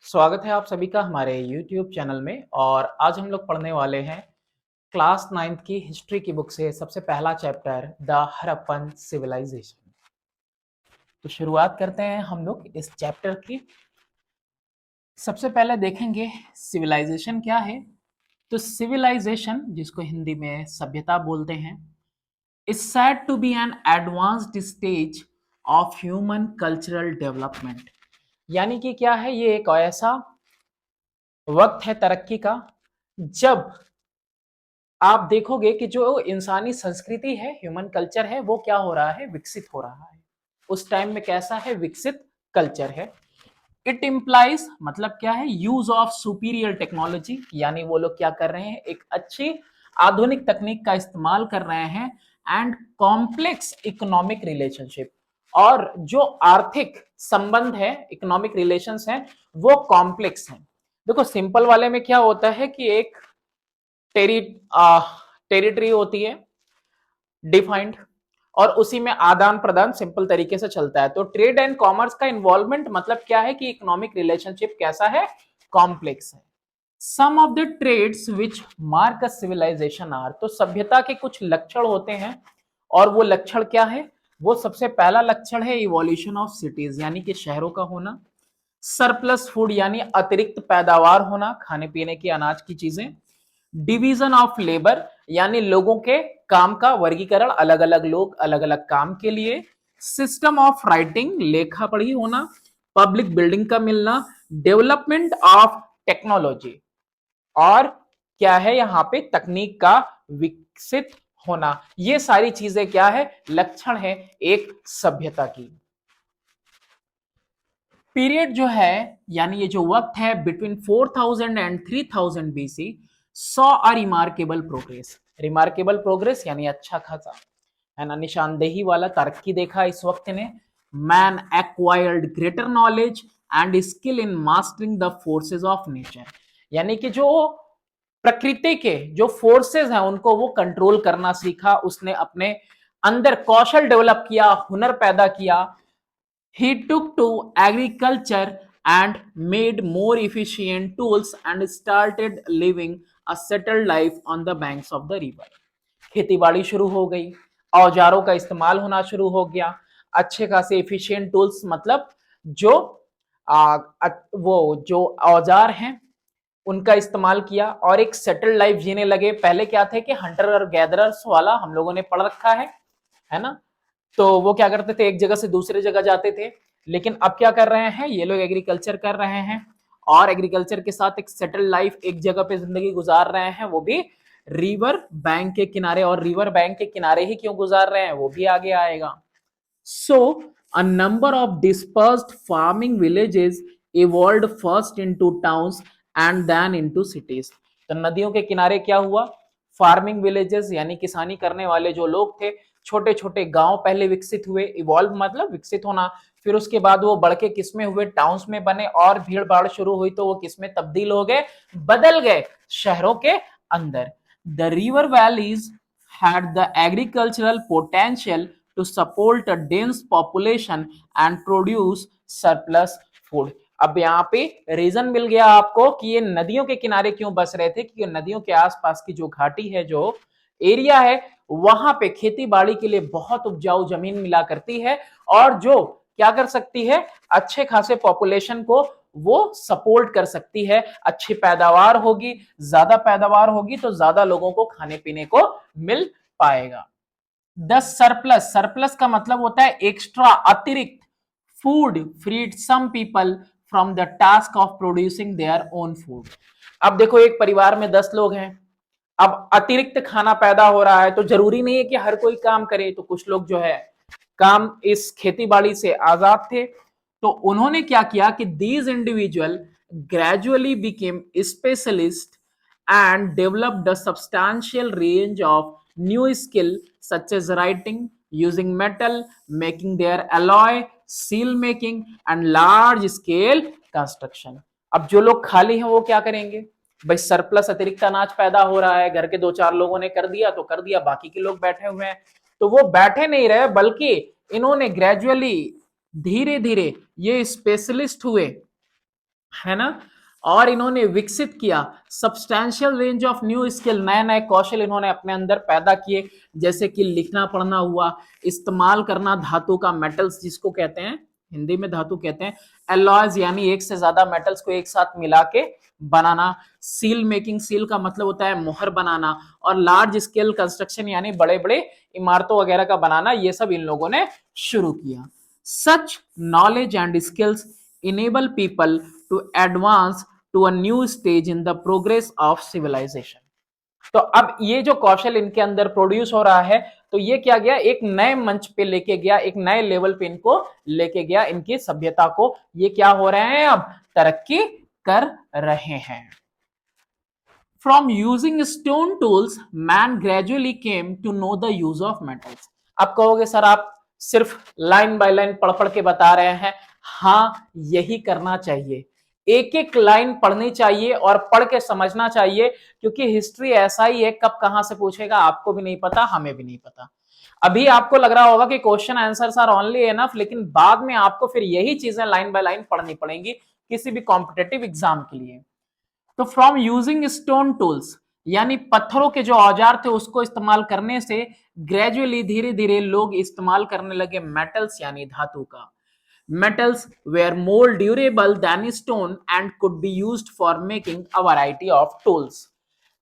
स्वागत है आप सभी का हमारे YouTube चैनल में। और आज हम लोग पढ़ने वाले हैं क्लास 9th की हिस्ट्री की बुक से सबसे पहला चैप्टर द हड़प्पन सिविलाइजेशन। तो शुरुआत करते हैं हम लोग इस चैप्टर की। सबसे पहले देखेंगे सिविलाइजेशन क्या है। तो सिविलाइजेशन, जिसको हिंदी में सभ्यता बोलते हैं, is said to be an advanced stage of human cultural development। यानी कि क्या है, ये एक ऐसा वक्त है तरक्की का जब आप देखोगे कि जो इंसानी संस्कृति है, ह्यूमन कल्चर है, वो क्या हो रहा है, विकसित हो रहा है। उस टाइम में कैसा है, विकसित कल्चर है। इट इम्प्लाइज मतलब क्या है, यूज ऑफ सुपीरियर टेक्नोलॉजी, यानी वो लोग क्या कर रहे हैं, एक अच्छी आधुनिक तकनीक का इस्तेमाल कर रहे हैं। एंड कॉम्प्लेक्स इकोनॉमिक रिलेशनशिप, और जो आर्थिक संबंध है, इकोनॉमिक रिलेशंस हैं, वो कॉम्प्लेक्स हैं। देखो सिंपल वाले में क्या होता है कि एक टेरी टेरिटरी होती है डिफाइंड, और उसी में आदान प्रदान सिंपल तरीके से चलता है। तो ट्रेड एंड कॉमर्स का इन्वॉल्वमेंट मतलब क्या है कि इकोनॉमिक रिलेशनशिप कैसा है, कॉम्प्लेक्स है। Some of the traits which mark a civilisation are, तो सभ्यता के कुछ लक्षण होते हैं, और वो लक्षण क्या है, वो सबसे पहला लक्षण है इवोल्यूशन ऑफ सिटीज, यानी कि शहरों का होना। सरप्लस फूड, यानी अतिरिक्त पैदावार होना, खाने पीने की अनाज की चीजें। डिवीजन ऑफ लेबर, यानी लोगों के काम का वर्गीकरण, अलग अलग लोग अलग अलग काम के लिए। सिस्टम ऑफ राइटिंग, लेखा पढ़ी होना। पब्लिक बिल्डिंग का मिलना। डेवलपमेंट ऑफ टेक्नोलॉजी, और क्या है यहां पे, तकनीक का विकसित होना। ये सारी चीजें क्या है, लक्षण है एक सभ्यता की। पीरियड जो है, यानी ये जो वक्त है between 4000 and 3000 BC, saw a remarkable progress. Remarkable progress यानी अच्छा खासा, है ना, निशानदेही वाला तरक्की देखा इस वक्त ने। Man acquired greater knowledge and skill in mastering the forces of nature, यानी कि जो प्रकृति के जो फोर्सेस हैं उनको वो कंट्रोल करना सीखा, उसने अपने अंदर कौशल डेवलप किया, हुनर पैदा किया। He took to agriculture and made more efficient tools and started living a settled life on the banks of the river। खेती बाड़ी शुरू हो गई, औजारों का इस्तेमाल होना शुरू हो गया, अच्छे खासे एफिशिएंट टूल्स मतलब जो वो जो औजार हैं उनका इस्तेमाल किया, और एक सेटल्ड लाइफ जीने लगे। पहले क्या थे कि हंटर और गैदरर्स वाला हम लोगों ने पढ़ रखा है ना। तो वो क्या करते थे, एक जगह से दूसरे जगह जाते थे। लेकिन अब क्या कर रहे हैं, ये लोग एग्रीकल्चर कर रहे हैं, और एग्रीकल्चर के साथ एक सेटल्ड लाइफ, एक जगह पे जिंदगी गुजार रहे हैं, वो भी रिवर बैंक के किनारे। और रिवर बैंक के किनारे ही क्यों गुजार रहे हैं, वो भी आगे आएगा। So a number of dispersed farming villages evolved first into towns and then into cities. तो नदियों के किनारे क्या हुआ, फार्मिंग विलेजेस यानी किसानी करने वाले जो लोग थे, छोटे छोटे गांव पहले विकसित हुए। इवॉल्व मतलब विकसित होना। फिर उसके बाद वो बढ़ के किसमें हुए, टाउन्स में बने, और भीड़ भाड़ शुरू हुई तो वो किसमें तब्दील हो गए, बदल गए, शहरों के अंदर। The river valleys had the agricultural potential to support a dense population and produce surplus food। अब यहाँ पे रीजन मिल गया आपको कि ये नदियों के किनारे क्यों बस रहे थे, क्योंकि नदियों के आसपास की जो घाटी है, जो एरिया है, वहां पे खेती बाड़ी के लिए बहुत उपजाऊ जमीन मिला करती है, और जो क्या कर सकती है, अच्छे खासे पॉपुलेशन को वो सपोर्ट कर सकती है। अच्छी पैदावार होगी, ज्यादा पैदावार होगी तो ज्यादा लोगों को खाने पीने को मिल पाएगा। द सरप्लस, सरप्लस का मतलब होता है एक्स्ट्रा, अतिरिक्त। Food freed some people from the task of producing their own food. अब देखो एक परिवार में 10 लोग हैं, अब अतिरिक्त खाना पैदा हो रहा है, तो जरूरी नहीं है कि हर कोई काम करे। तो कुछ लोग जो है काम इस खेती बाड़ी से आजाद थे, तो उन्होंने क्या किया कि these individual gradually became specialist and developed a substantial range of new skill such as writing, using metal, making their alloy, seal making and large scale construction। अब जो लोग खाली हैं वो क्या करेंगे, भाई सरप्लस अतिरिक्त अनाज पैदा हो रहा है, घर के 2-4 लोगों ने कर दिया तो कर दिया, बाकी के लोग बैठे हुए हैं। तो वो बैठे नहीं रहे, बल्कि इन्होंने ग्रेजुअली, धीरे धीरे ये स्पेशलिस्ट हुए, है ना। और इन्होंने विकसित किया substantial range of new skill, नए नए कौशल इन्होंने अपने अंदर पैदा किए, जैसे कि लिखना पढ़ना हुआ, इस्तेमाल करना धातु का, मेटल्स जिसको कहते हैं, हिंदी में धातु कहते हैं, एलॉयज यानी एक से ज्यादा मेटल्स को एक साथ मिला के बनाना, सील मेकिंग, सील का मतलब होता है मोहर बनाना, और लार्ज स्केल कंस्ट्रक्शन यानी बड़े बड़े इमारतों वगैरह का बनाना, ये सब इन लोगों ने शुरू किया। सच knowledge and skills enable people to advance to a new stage in the progress of civilization। तो अब ये जो कौशल इनके अंदर प्रोड्यूस हो रहा है, तो ये क्या गया, एक नए मंच पे लेके गया, एक नए लेवल पे इनको लेके गया, इनकी सभ्यता को, ये क्या हो रहे हैं, अब तरक्की कर रहे हैं। From using stone tools, man gradually came to know the use of metals। आप कहोगे सर आप सिर्फ लाइन बाय लाइन पढ़ पढ़ के बता रहे हैं, हाँ यही करना चाहिए, एक एक लाइन पढ़नी चाहिए और पढ़ के समझना चाहिए, क्योंकि हिस्ट्री ऐसा ही है, कब कहां से पूछेगा आपको भी नहीं पता, हमें भी नहीं पता। अभी आपको लग रहा होगा कि question answers are only enough, लेकिन बाद में आपको फिर यही चीजें लाइन बाय लाइन पढ़नी पड़ेंगी किसी भी कॉम्पिटेटिव एग्जाम के लिए। तो फ्रॉम यूजिंग स्टोन टूल्स यानी पत्थरों के जो औजार थे उसको इस्तेमाल करने से ग्रेजुअली धीरे धीरे लोग इस्तेमाल करने लगे मेटल्स यानी धातु का। Metals were more durable than stone and could be used for making a variety of tools.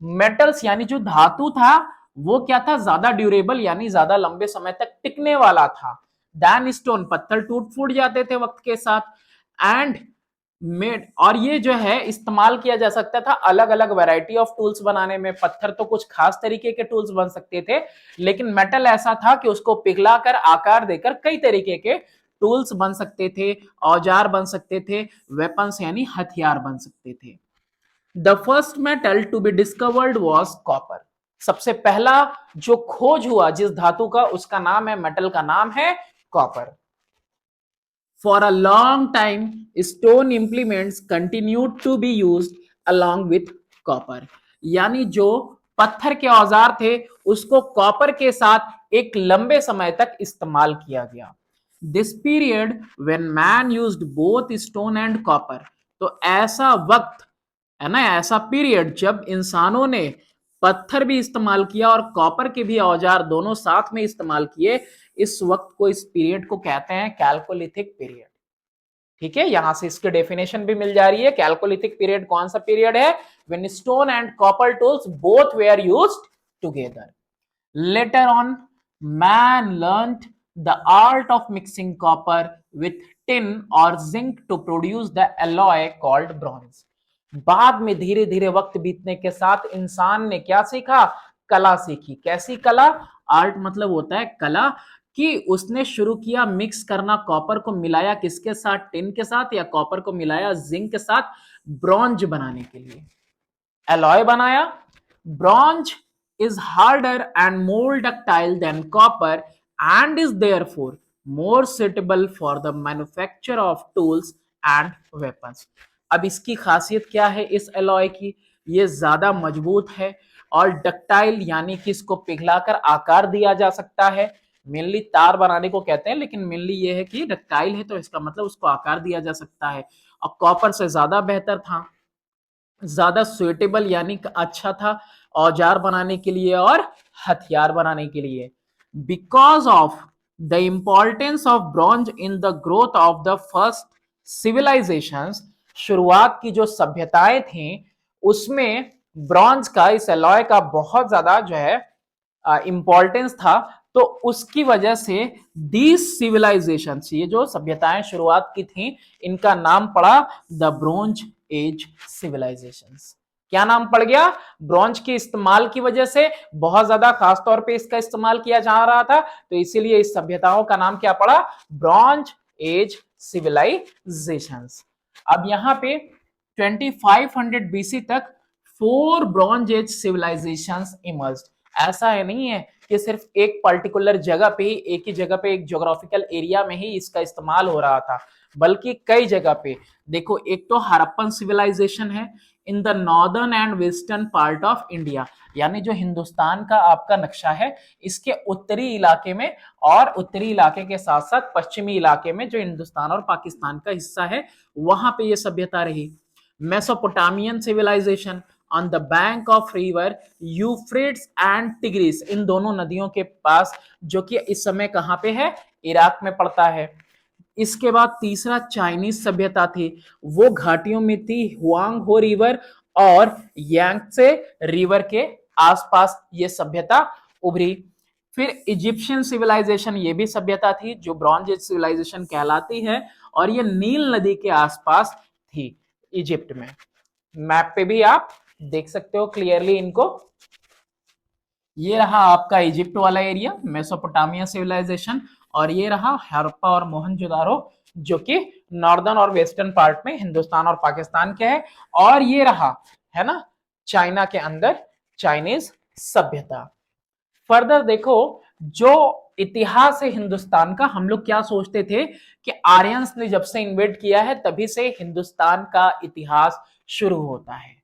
Metals यानी जो धातु था वो क्या था, ज्यादा ड्यूरेबल यानी ज्यादा लंबे समय तक टिकने वाला था, देन स्टोन, पत्थर टूट फूट जाते थे वक्त के साथ, एंड मेड, और ये जो है इस्तेमाल किया जा सकता था अलग अलग वैरायटी ऑफ टूल्स बनाने में। पत्थर तो कुछ खास तरीके के टूल्स बन सकते थे, लेकिन मेटल ऐसा था कि उसको पिघलाकर आकार देकर कई तरीके के टूल्स बन सकते थे, औजार बन सकते थे, वेपन्स यानी हथियार बन सकते थे। The first metal to be discovered was copper. सबसे पहला जो खोज हुआ जिस धातु का, उसका नाम है, मेटल का नाम है copper. For a long time, stone implements continued to be used along with copper। यानी जो पत्थर के औजार थे उसको कॉपर के साथ एक लंबे समय तक इस्तेमाल किया गया। This period when man used both stone and copper। तो ऐसा वक्त है ना, ऐसा पीरियड जब इंसानों ने पत्थर भी इस्तेमाल किया और कॉपर के भी औजार दोनों साथ में इस्तेमाल किए, इस वक्त को, इस पीरियड को कहते हैं कैल्कोलिथिक पीरियड। ठीक है, यहां से इसकी डेफिनेशन भी मिल जा रही है। कैल्कोलिथिक पीरियड कौन सा पीरियड है, when stone and copper tools both were used together. Later on man learned the art of mixing copper with tin और zinc to produce the alloy called bronze. बाद में धीरे धीरे वक्त बीतने के साथ इंसान ने क्या सीखा, कला सीखी। कैसी कला, आर्ट मतलब होता है कला, कि उसने शुरू किया मिक्स करना, कॉपर को मिलाया किसके साथ, टिन के साथ, या कॉपर को मिलाया जिंक के साथ, ब्रॉन्ज बनाने के लिए एलॉय बनाया। Bronze is harder and more ductile than copper and is therefore more suitable for the manufacture of tools and weapons. अब इसकी खासियत क्या है इस एलॉय की, ये ज्यादा मजबूत है और डक्टाइल यानी कि इसको पिघलाकर आकार दिया जा सकता है। मेनली तार बनाने को कहते हैं, लेकिन मेनली ये है कि डक्टाइल है तो इसका मतलब उसको आकार दिया जा सकता है। और कॉपर से ज्यादा बेहतर था, ज्यादा सुइटेबल यानी अच्छा था औजार बनाने के लिए और हथियार बनाने के लिए। Because of the importance of bronze in the growth of the first civilisations, शुरुआत की जो सभ्यताएं थी उसमें ब्रॉन्ज का, इस एलॉय का बहुत ज्यादा जो है इंपॉर्टेंस था। तो उसकी वजह से दीज सिविलाइजेशन, ये जो सभ्यताएं शुरुआत की थी, इनका नाम पड़ा द ब्रोंज एज सिविलाइजेशंस। क्या नाम पड़ गया, ब्रॉन्ज के इस्तेमाल की वजह से बहुत ज्यादा खासतौर पे इसका इस्तेमाल किया जा रहा था, तो इसीलिए इस सभ्यताओं का नाम क्या पड़ा, ब्रॉन्ज एज सिविलाइजेशंस। अब यहां पे 2500 BC तक 4 ब्रॉन्ज एज सिविलाइजेशंस इमर्ज्ड। ऐसा है नहीं है कि सिर्फ एक पर्टिकुलर जगह पे ही, एक ही जगह पे, एक ज्योग्राफिकल एरिया में ही इसका इस्तेमाल हो रहा था, बल्कि कई जगह पे। देखो, एक तो हड़प्पन सिविलाइजेशन है in the northern and western part of India, यानी जो हिंदुस्तान का आपका नक्शा है, इसके उत्तरी इलाके में, और उत्तरी इलाके के साथ साथ पश्चिमी इलाके में जो हिंदुस्तान और पाकिस्तान का हिस्सा है, वहां पे ये सभ्यता रही। Mesopotamian civilisation on the bank of river Euphrates and Tigris, इन दोनों नदियों के पास, जो कि इस समय कहां पे है, इराक में पड़ता है। इसके बाद तीसरा चाइनीज सभ्यता थी, वो घाटियों में थी, हुआंग हो रिवर और यांगत्से रिवर के आसपास ये सभ्यता उभरी। फिर इजिप्शियन सिविलाइजेशन, ये भी सभ्यता थी जो ब्रॉन्ज एज सिविलाइजेशन कहलाती है, और ये नील नदी के आसपास थी इजिप्ट में। मैप पे भी आप देख सकते हो क्लियरली इनको। ये रहा आपका इजिप्ट वाला एरिया, मेसोपोटामिया सिविलाइजेशन, और ये रहा हड़प्पा और मोहनजोदारो, जो कि नॉर्दर्न और वेस्टर्न पार्ट में हिंदुस्तान और पाकिस्तान के है। और ये रहा, है ना, चाइना के अंदर चाइनीज सभ्यता। फर्दर देखो, जो इतिहास है हिंदुस्तान का, हम लोग क्या सोचते थे कि आर्यंस ने जब से इन्वेड किया है तभी से हिंदुस्तान का इतिहास शुरू होता है।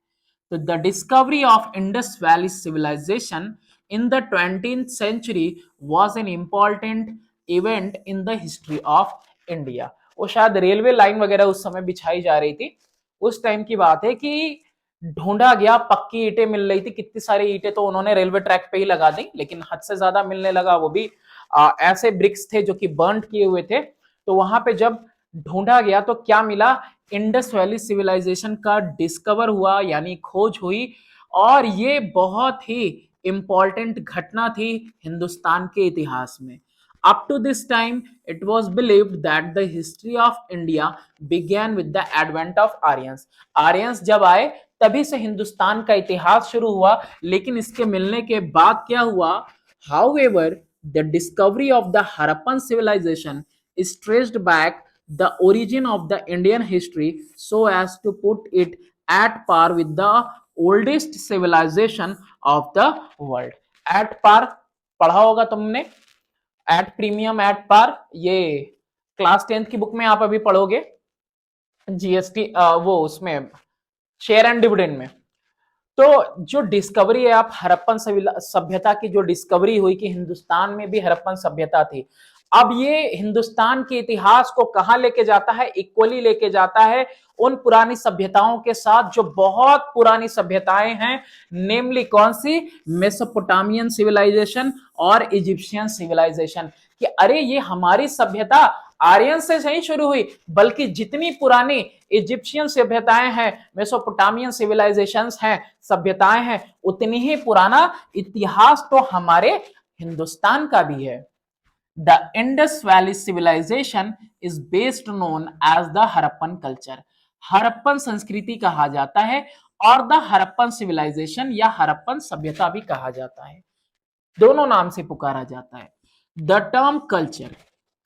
तो the discovery of Indus valley civilisation in the 20th century was an important event in the history of India। वो शायद रेलवे लाइन वगैरह उस समय बिछाई जा रही थी, उस टाइम की बात है कि ढूंढा गया, पक्की ईंटें मिल रही थी, कितनी सारी ईंटें तो उन्होंने रेलवे ट्रैक पे ही लगा दी, लेकिन हद से ज्यादा मिलने लगा, वो भी ऐसे ब्रिक्स थे जो कि बर्न्ड किए हुए थे। तो वहां पे जब ढूंढा गया तो क्या मिला, इंडस वैली सिविलाइजेशन का डिस्कवर हुआ, यानी खोज हुई, और ये बहुत ही इंपॉर्टेंट घटना थी हिंदुस्तान के इतिहास में। Up to this time, it was believed that the history of India began with the advent of Aryans। Aryans जब आए तभी से हिंदुस्तान का इतिहास शुरू हुआ, लेकिन इसके मिलने के बाद क्या हुआ, however, the discovery of the Harappan civilization is traced back the origin of the Indian history so as to put it at par with the oldest civilization of the world। at par पढ़ा होगा तुमने, at premium, at par, ये class 10th की book में आप अभी पढ़ोगे, GST वो उसमें शेयर एंड डिविडेंड में। तो जो डिस्कवरी है आप हड़प्पन सभ्यता की, जो डिस्कवरी हुई कि हिंदुस्तान में भी हड़प्पन सभ्यता थी, अब ये हिंदुस्तान के इतिहास को कहां लेके जाता है, इक्वली लेके जाता है उन पुरानी सभ्यताओं के साथ जो बहुत पुरानी सभ्यताएं हैं, नेमली कौन सी, मेसोपोटामियन सिविलाइजेशन और इजिप्शियन सिविलाइजेशन। कि अरे ये हमारी सभ्यता आर्यन से नहीं शुरू हुई, बल्कि जितनी पुरानी इजिप्शियन सभ्यताएं हैं, मेसोपोटामियन सिविलाइजेशंस हैं, सभ्यताएं हैं, उतनी ही पुराना इतिहास तो हमारे हिंदुस्तान का भी है। The Indus Valley civilization is best known as the Harappan culture। Harappan संस्कृति कहा जाता है और द हड़प्पन सिविलाइजेशन या हड़प्पन सभ्यता भी कहा जाता है, दोनों नाम से पुकारा जाता है। द टर्म कल्चर,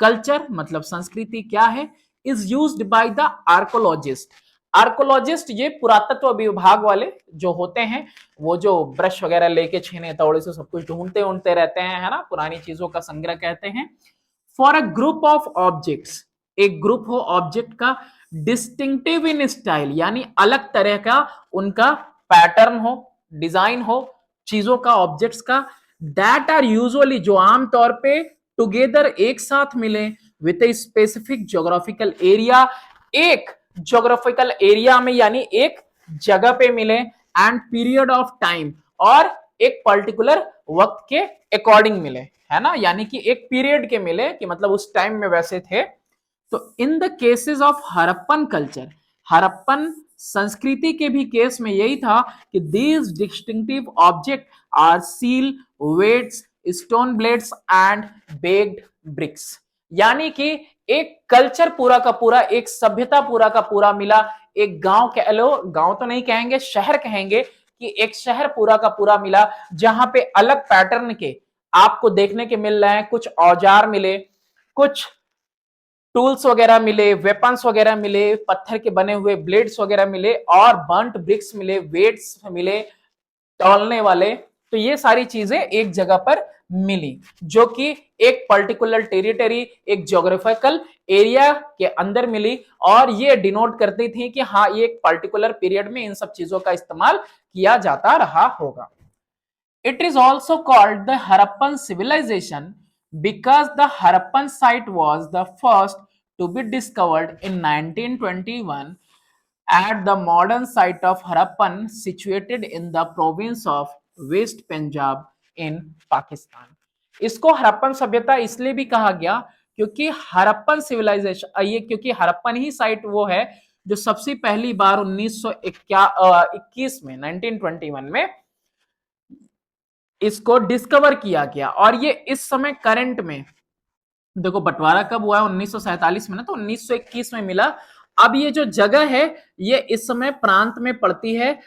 कल्चर मतलब संस्कृति क्या है, is used by the archaeologist. Archaeologist ये पुरातत्व विभाग वाले जो होते हैं, वो जो ब्रश वगैरह लेके छेने तौड़े से सब कुछ ढूंढते रहते हैं, है ना, पुरानी चीजों का संग्रह कहते हैं। For a group of objects, एक ग्रुप हो ऑब्जेक्ट का, डिस्टिंक्टिव इन स्टाइल, यानी अलग तरह का उनका पैटर्न हो, डिजाइन हो चीजों का, ऑब्जेक्ट्स का, दैट आर यूजुअली, जो आमतौर पे टुगेदर एक साथ मिले, with a specific geographical area, एक ज्योग्राफिकल एरिया में यानी एक जगह पे मिले, एंड पीरियड ऑफ टाइम, और एक पर्टिकुलर वक्त के अकॉर्डिंग मिले, है ना, यानी कि एक पीरियड के मिले, कि मतलब उस टाइम में वैसे थे। तो in the cases of Harappan culture, Harappan संस्कृति के भी केस में यही था कि these distinctive object are seal, weights, stone blades and baked bricks, यानी कि एक कल्चर पूरा का पूरा, एक सभ्यता पूरा का पूरा मिला, एक गांव कह लो, गांव तो नहीं कहेंगे, शहर कहेंगे, कि एक शहर पूरा का पूरा मिला, जहां पे अलग पैटर्न के आपको देखने के मिल रहे हैं, कुछ औजार मिले, कुछ टूल्स वगैरह मिले, वेपन्स वगैरह मिले, पत्थर के बने हुए ब्लेड्स वगैरह मिले, और बर्न्ट ब्रिक्स मिले, वेट्स मिले तौलने वाले। तो ये सारी चीजें एक जगह पर मिली, जो कि एक पर्टिकुलर टेरिटरी, एक ज्योग्राफिकल एरिया के अंदर मिली, और ये डिनोट करती थी कि हाँ ये एक पर्टिकुलर पीरियड में इन सब चीजों का इस्तेमाल किया जाता रहा होगा। It is also called the Harappan civilization because the Harappan site was the first to be discovered in 1921 at the modern site of Harappan situated in the province of West Punjab in Pakistan. इसको हड़प्पन सभ्यता इसलिए भी कहा गया क्योंकि Harappan civilisation, ये क्योंकि हड़प्पन ही site वो है जो सबसे पहली बार 1921 में 1921 में इसको डिस्कवर किया गया। और ये इस समय करंट में देखो बंटवारा कब हुआ है 1947 में ना, तो 1921 में मिला। अब ये जो जगह है ये इस समय प्रांत में पड़ती है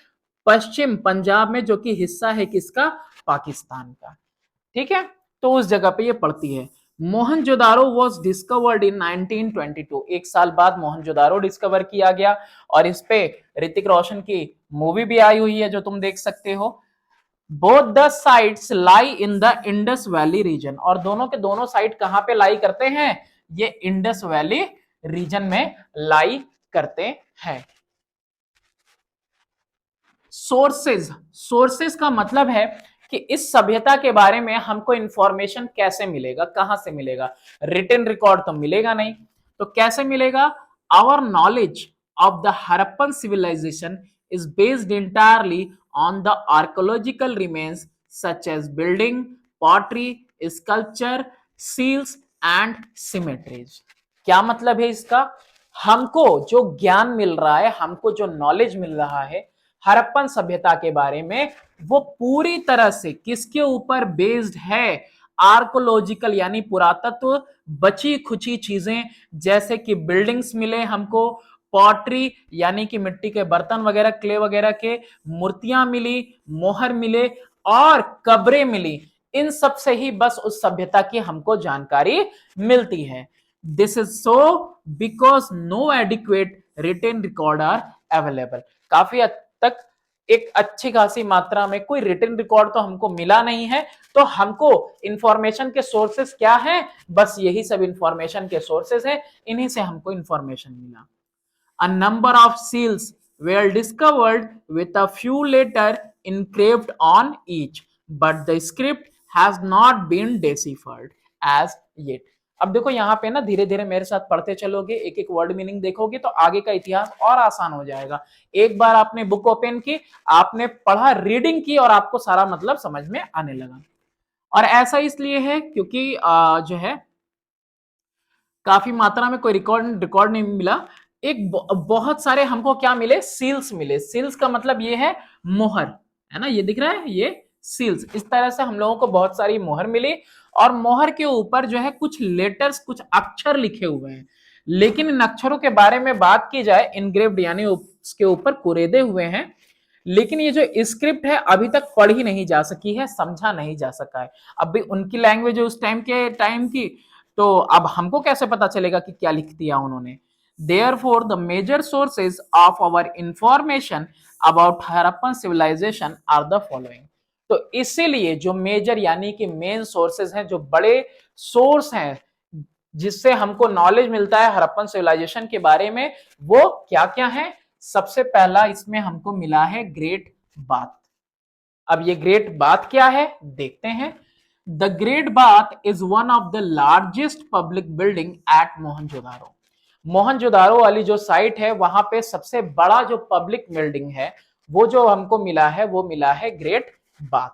पश्चिम पंजाब में, जो कि हिस्सा है किसका, पाकिस्तान का, ठीक है। तो उस जगह पे ये पड़ती है। मोहनजोदारो वॉज डिस्कवर्ड इन 1922, एक साल बाद मोहनजोदारो डिस्कवर किया गया, और इस पे ऋतिक रोशन की मूवी भी आई हुई है जो तुम देख सकते हो। Both the sites lie in the Indus valley region, और दोनों के दोनों साइट कहां पे लाई करते हैं, ये इंडस वैली रीजन में लाई करते हैं। सोर्सेज, सोर्सेज का मतलब है कि इस सभ्यता के बारे में हमको इंफॉर्मेशन कैसे मिलेगा, कहां से मिलेगा। रिटन रिकॉर्ड तो मिलेगा नहीं, तो कैसे मिलेगा। Our knowledge of the Harappan civilisation is based entirely on the archaeological remains such as building, pottery, sculpture, seals and cemeteries। क्या मतलब है इसका, हमको जो ज्ञान मिल रहा है, हमको जो नॉलेज मिल रहा है हड़प्पन सभ्यता के बारे में, वो पूरी तरह से किसके ऊपर बेस्ड है, आर्कोलॉजिकल यानी पुरातत्व बची खुची चीजें, जैसे कि बिल्डिंग्स मिले हमको, पॉटरी यानी कि मिट्टी के बर्तन वगैरह, क्ले वगैरह के, मूर्तियां मिली, मोहर मिले और कब्रें मिली। इन सब से ही बस उस सभ्यता की हमको जानकारी मिलती है। This is so because no adequate written record are available. काफी हद तक एक अच्छी खासी मात्रा में कोई रिटन रिकॉर्ड तो हमको मिला नहीं है, तो हमको इंफॉर्मेशन के सोर्सेस क्या हैं, बस यही सब इंफॉर्मेशन के सोर्सेस हैं, इन्हीं से हमको इंफॉर्मेशन मिला। A number of seals were discovered with a few letters engraved on each, but the script has not been deciphered as yet। अब देखो यहाँ पे ना धीरे धीरे मेरे साथ पढ़ते चलोगे, एक एक वर्ड मीनिंग देखोगे तो आगे का इतिहास और आसान हो जाएगा। एक बार आपने बुक ओपन की, आपने पढ़ा, रीडिंग की, और आपको सारा मतलब समझ में आने लगा। और ऐसा इसलिए है क्योंकि जो है काफी मात्रा में कोई रिकॉर्ड नहीं मिला। एक बहुत सारे हमको क्या मिले, सील्स मिले। सील्स का मतलब ये है मोहर, है ना, ये दिख रहा है, ये सील्स। इस तरह से हम लोगों को बहुत सारी मोहर मिली, और मोहर के ऊपर जो है कुछ लेटर्स, कुछ अक्षर लिखे हुए हैं। लेकिन इन अक्षरों के बारे में बात की जाए, इनग्रेव्ड यानी उसके ऊपर कुरेदे हुए हैं, लेकिन ये जो स्क्रिप्ट है अभी तक पढ़ी नहीं जा सकी है, समझा नहीं जा सका है। अभी उनकी लैंग्वेज उस टाइम की, तो अब हमको कैसे पता चलेगा कि क्या लिख दिया उन्होंने। Therefore, the major sources of our information about Harappan civilization are the following। तो इसीलिए जो मेजर यानी कि मेन सोर्सेज हैं, जो बड़े सोर्स हैं जिससे हमको नॉलेज मिलता है हड़प्पन सिविलाइजेशन के बारे में, वो क्या क्या है। सबसे पहला इसमें हमको मिला है ग्रेट बाथ। अब ये ग्रेट बाथ क्या है देखते हैं। The great bath is one of the largest public building at Mohenjodaro. Mohenjodaro वाली जो साइट है वहां पे सबसे बड़ा जो पब्लिक बिल्डिंग है वो जो हमको मिला है, वो मिला है great bath.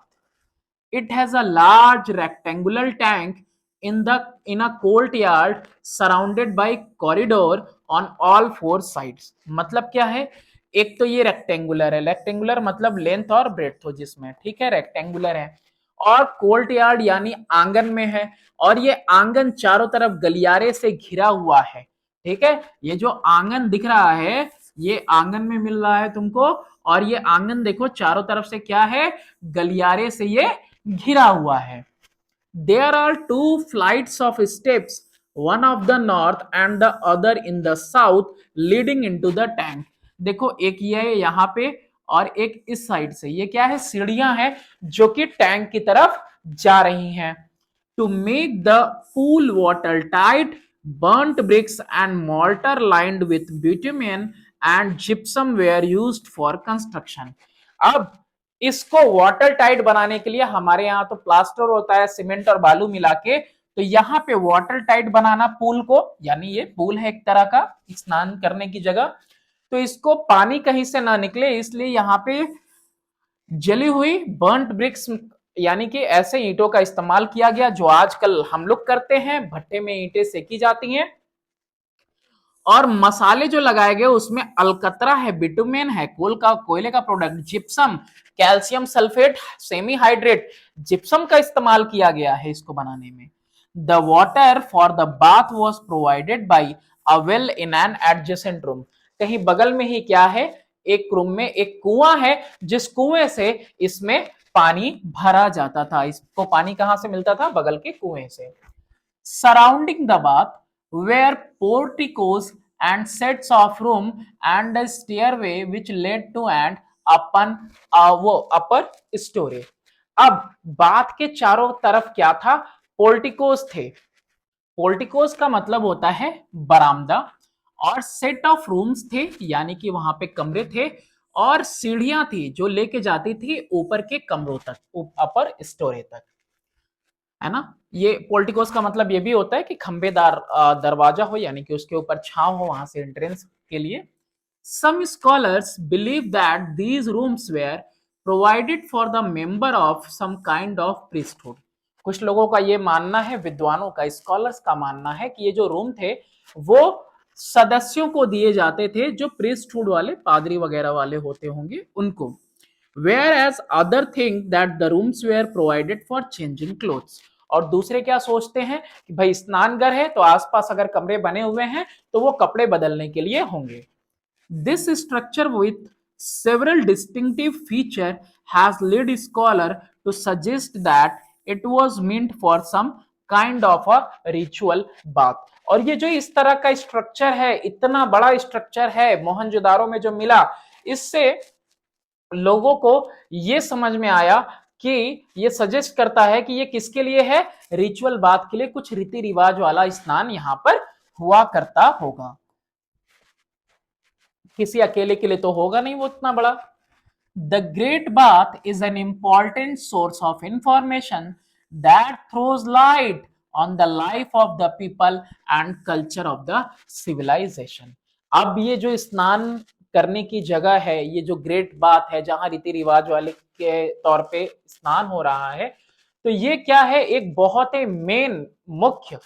It has a large rectangular tank in a courtyard surrounded by corridor on all four sides। मतलब क्या है, एक तो ये रेक्टेंगुलर है, रेक्टेंगुलर मतलब लेंथ और ब्रेड्थ हो जिसमें, ठीक है, रेक्टेंगुलर है, और कोर्टयार्ड यानी आंगन में है, और ये आंगन चारों तरफ गलियारे से घिरा हुआ है, ठीक है। ये जो आंगन दिख रहा है ये आंगन में मिल रहा है तुमको, और ये आंगन देखो चारों तरफ से क्या है, गलियारे से ये घिरा हुआ है। There are two flights of steps, one of the north and the other in the south, leading into the tank। देखो एक ये है यहाँ पे और एक इस साइड से, ये क्या है, सीढ़ियां हैं जो कि टैंक की तरफ जा रही हैं। To make the pool water tight, burnt bricks and mortar lined with bitumen and gypsum were used for construction. अब इसको वाटर टाइट बनाने के लिए हमारे यहाँ तो प्लास्टर होता है सीमेंट और बालू मिला के, तो यहाँ पे वाटर टाइट बनाना पूल को, यानी ये पूल है एक तरह का स्नान करने की जगह, तो इसको पानी कहीं से ना निकले इसलिए यहाँ पे जली हुई बर्न्ट ब्रिक्स यानी कि ऐसे ईंटों का इस्तेमाल किया गया जो आजकल हम लोग करते हैं, भट्टे में ईंटें सेकी जाती हैं। और मसाले जो लगाए गए उसमें अलकतरा है, बिटुमेन है, कोयले का product, gypsum, calcium sulphate, semi hydrate, gypsum का इस्तेमाल किया गया है इसको बनाने में। The water for the bath was provided by a well in an adjacent room. कहीं बगल में ही क्या है, एक रूम में एक कुआं है जिस कुएं से इसमें पानी भरा जाता था। इसको पानी कहां से मिलता था, बगल के कुएं से। Surrounding the bath were porticos and sets of room and a stairway which led to an upper story. अब बात के चारों तरफ क्या था, पोर्टिकोस थे। पोर्टिकोस का मतलब होता है बरामदा, और सेट ऑफ रूम्स थे यानी कि वहां पे कमरे थे, और सीढ़ियां थी जो लेके जाती थी ऊपर के कमरों तक, अपर स्टोरी तक, है ना। ये पोर्टिकोस का मतलब ये भी होता है कि खंबेदार दरवाजा हो यानी कि उसके ऊपर छांव हो वहां से एंट्रेंस के लिए। Some scholars believe that these rooms were provided for the member of some kind of priesthood. कुछ लोगों का ये मानना है, विद्वानों का, स्कॉलर्स का मानना है कि ये जो रूम थे वो सदस्यों को दिए जाते थे जो प्रीस्टहुड वाले, पादरी वगैरह वाले होते होंगे उनको। Whereas other think that the rooms were provided for changing clothes. और दूसरे क्या सोचते हैं कि भाई स्नानघर है तो आसपास अगर कमरे बने हुए हैं तो वो कपड़े बदलने के लिए होंगे। This structure with several distinctive feature has led scholar to suggest that it was meant for some kind of a ritual bath. और ये जो इस तरह का स्ट्रक्चर है, इतना बड़ा स्ट्रक्चर है मोहनजोदारो में जो मिला, इससे लोगों को ये समझ में आया कि ये सजेस्ट करता है कि ये किसके लिए है, रिचुअल बात के लिए, कुछ रीति रिवाज वाला स्नान यहां पर हुआ करता होगा। किसी अकेले के लिए तो होगा नहीं वो इतना बड़ा। The great bath is an important source of information that throws light on the life of the people and culture of the civilisation. अब ये जो स्नान करने की जगह है, ये जो ग्रेट बात है जहां रीति रिवाज वाले के तौर पे स्नान हो रहा है, तो ये क्या है, एक बहुत ही मेन, मुख्य,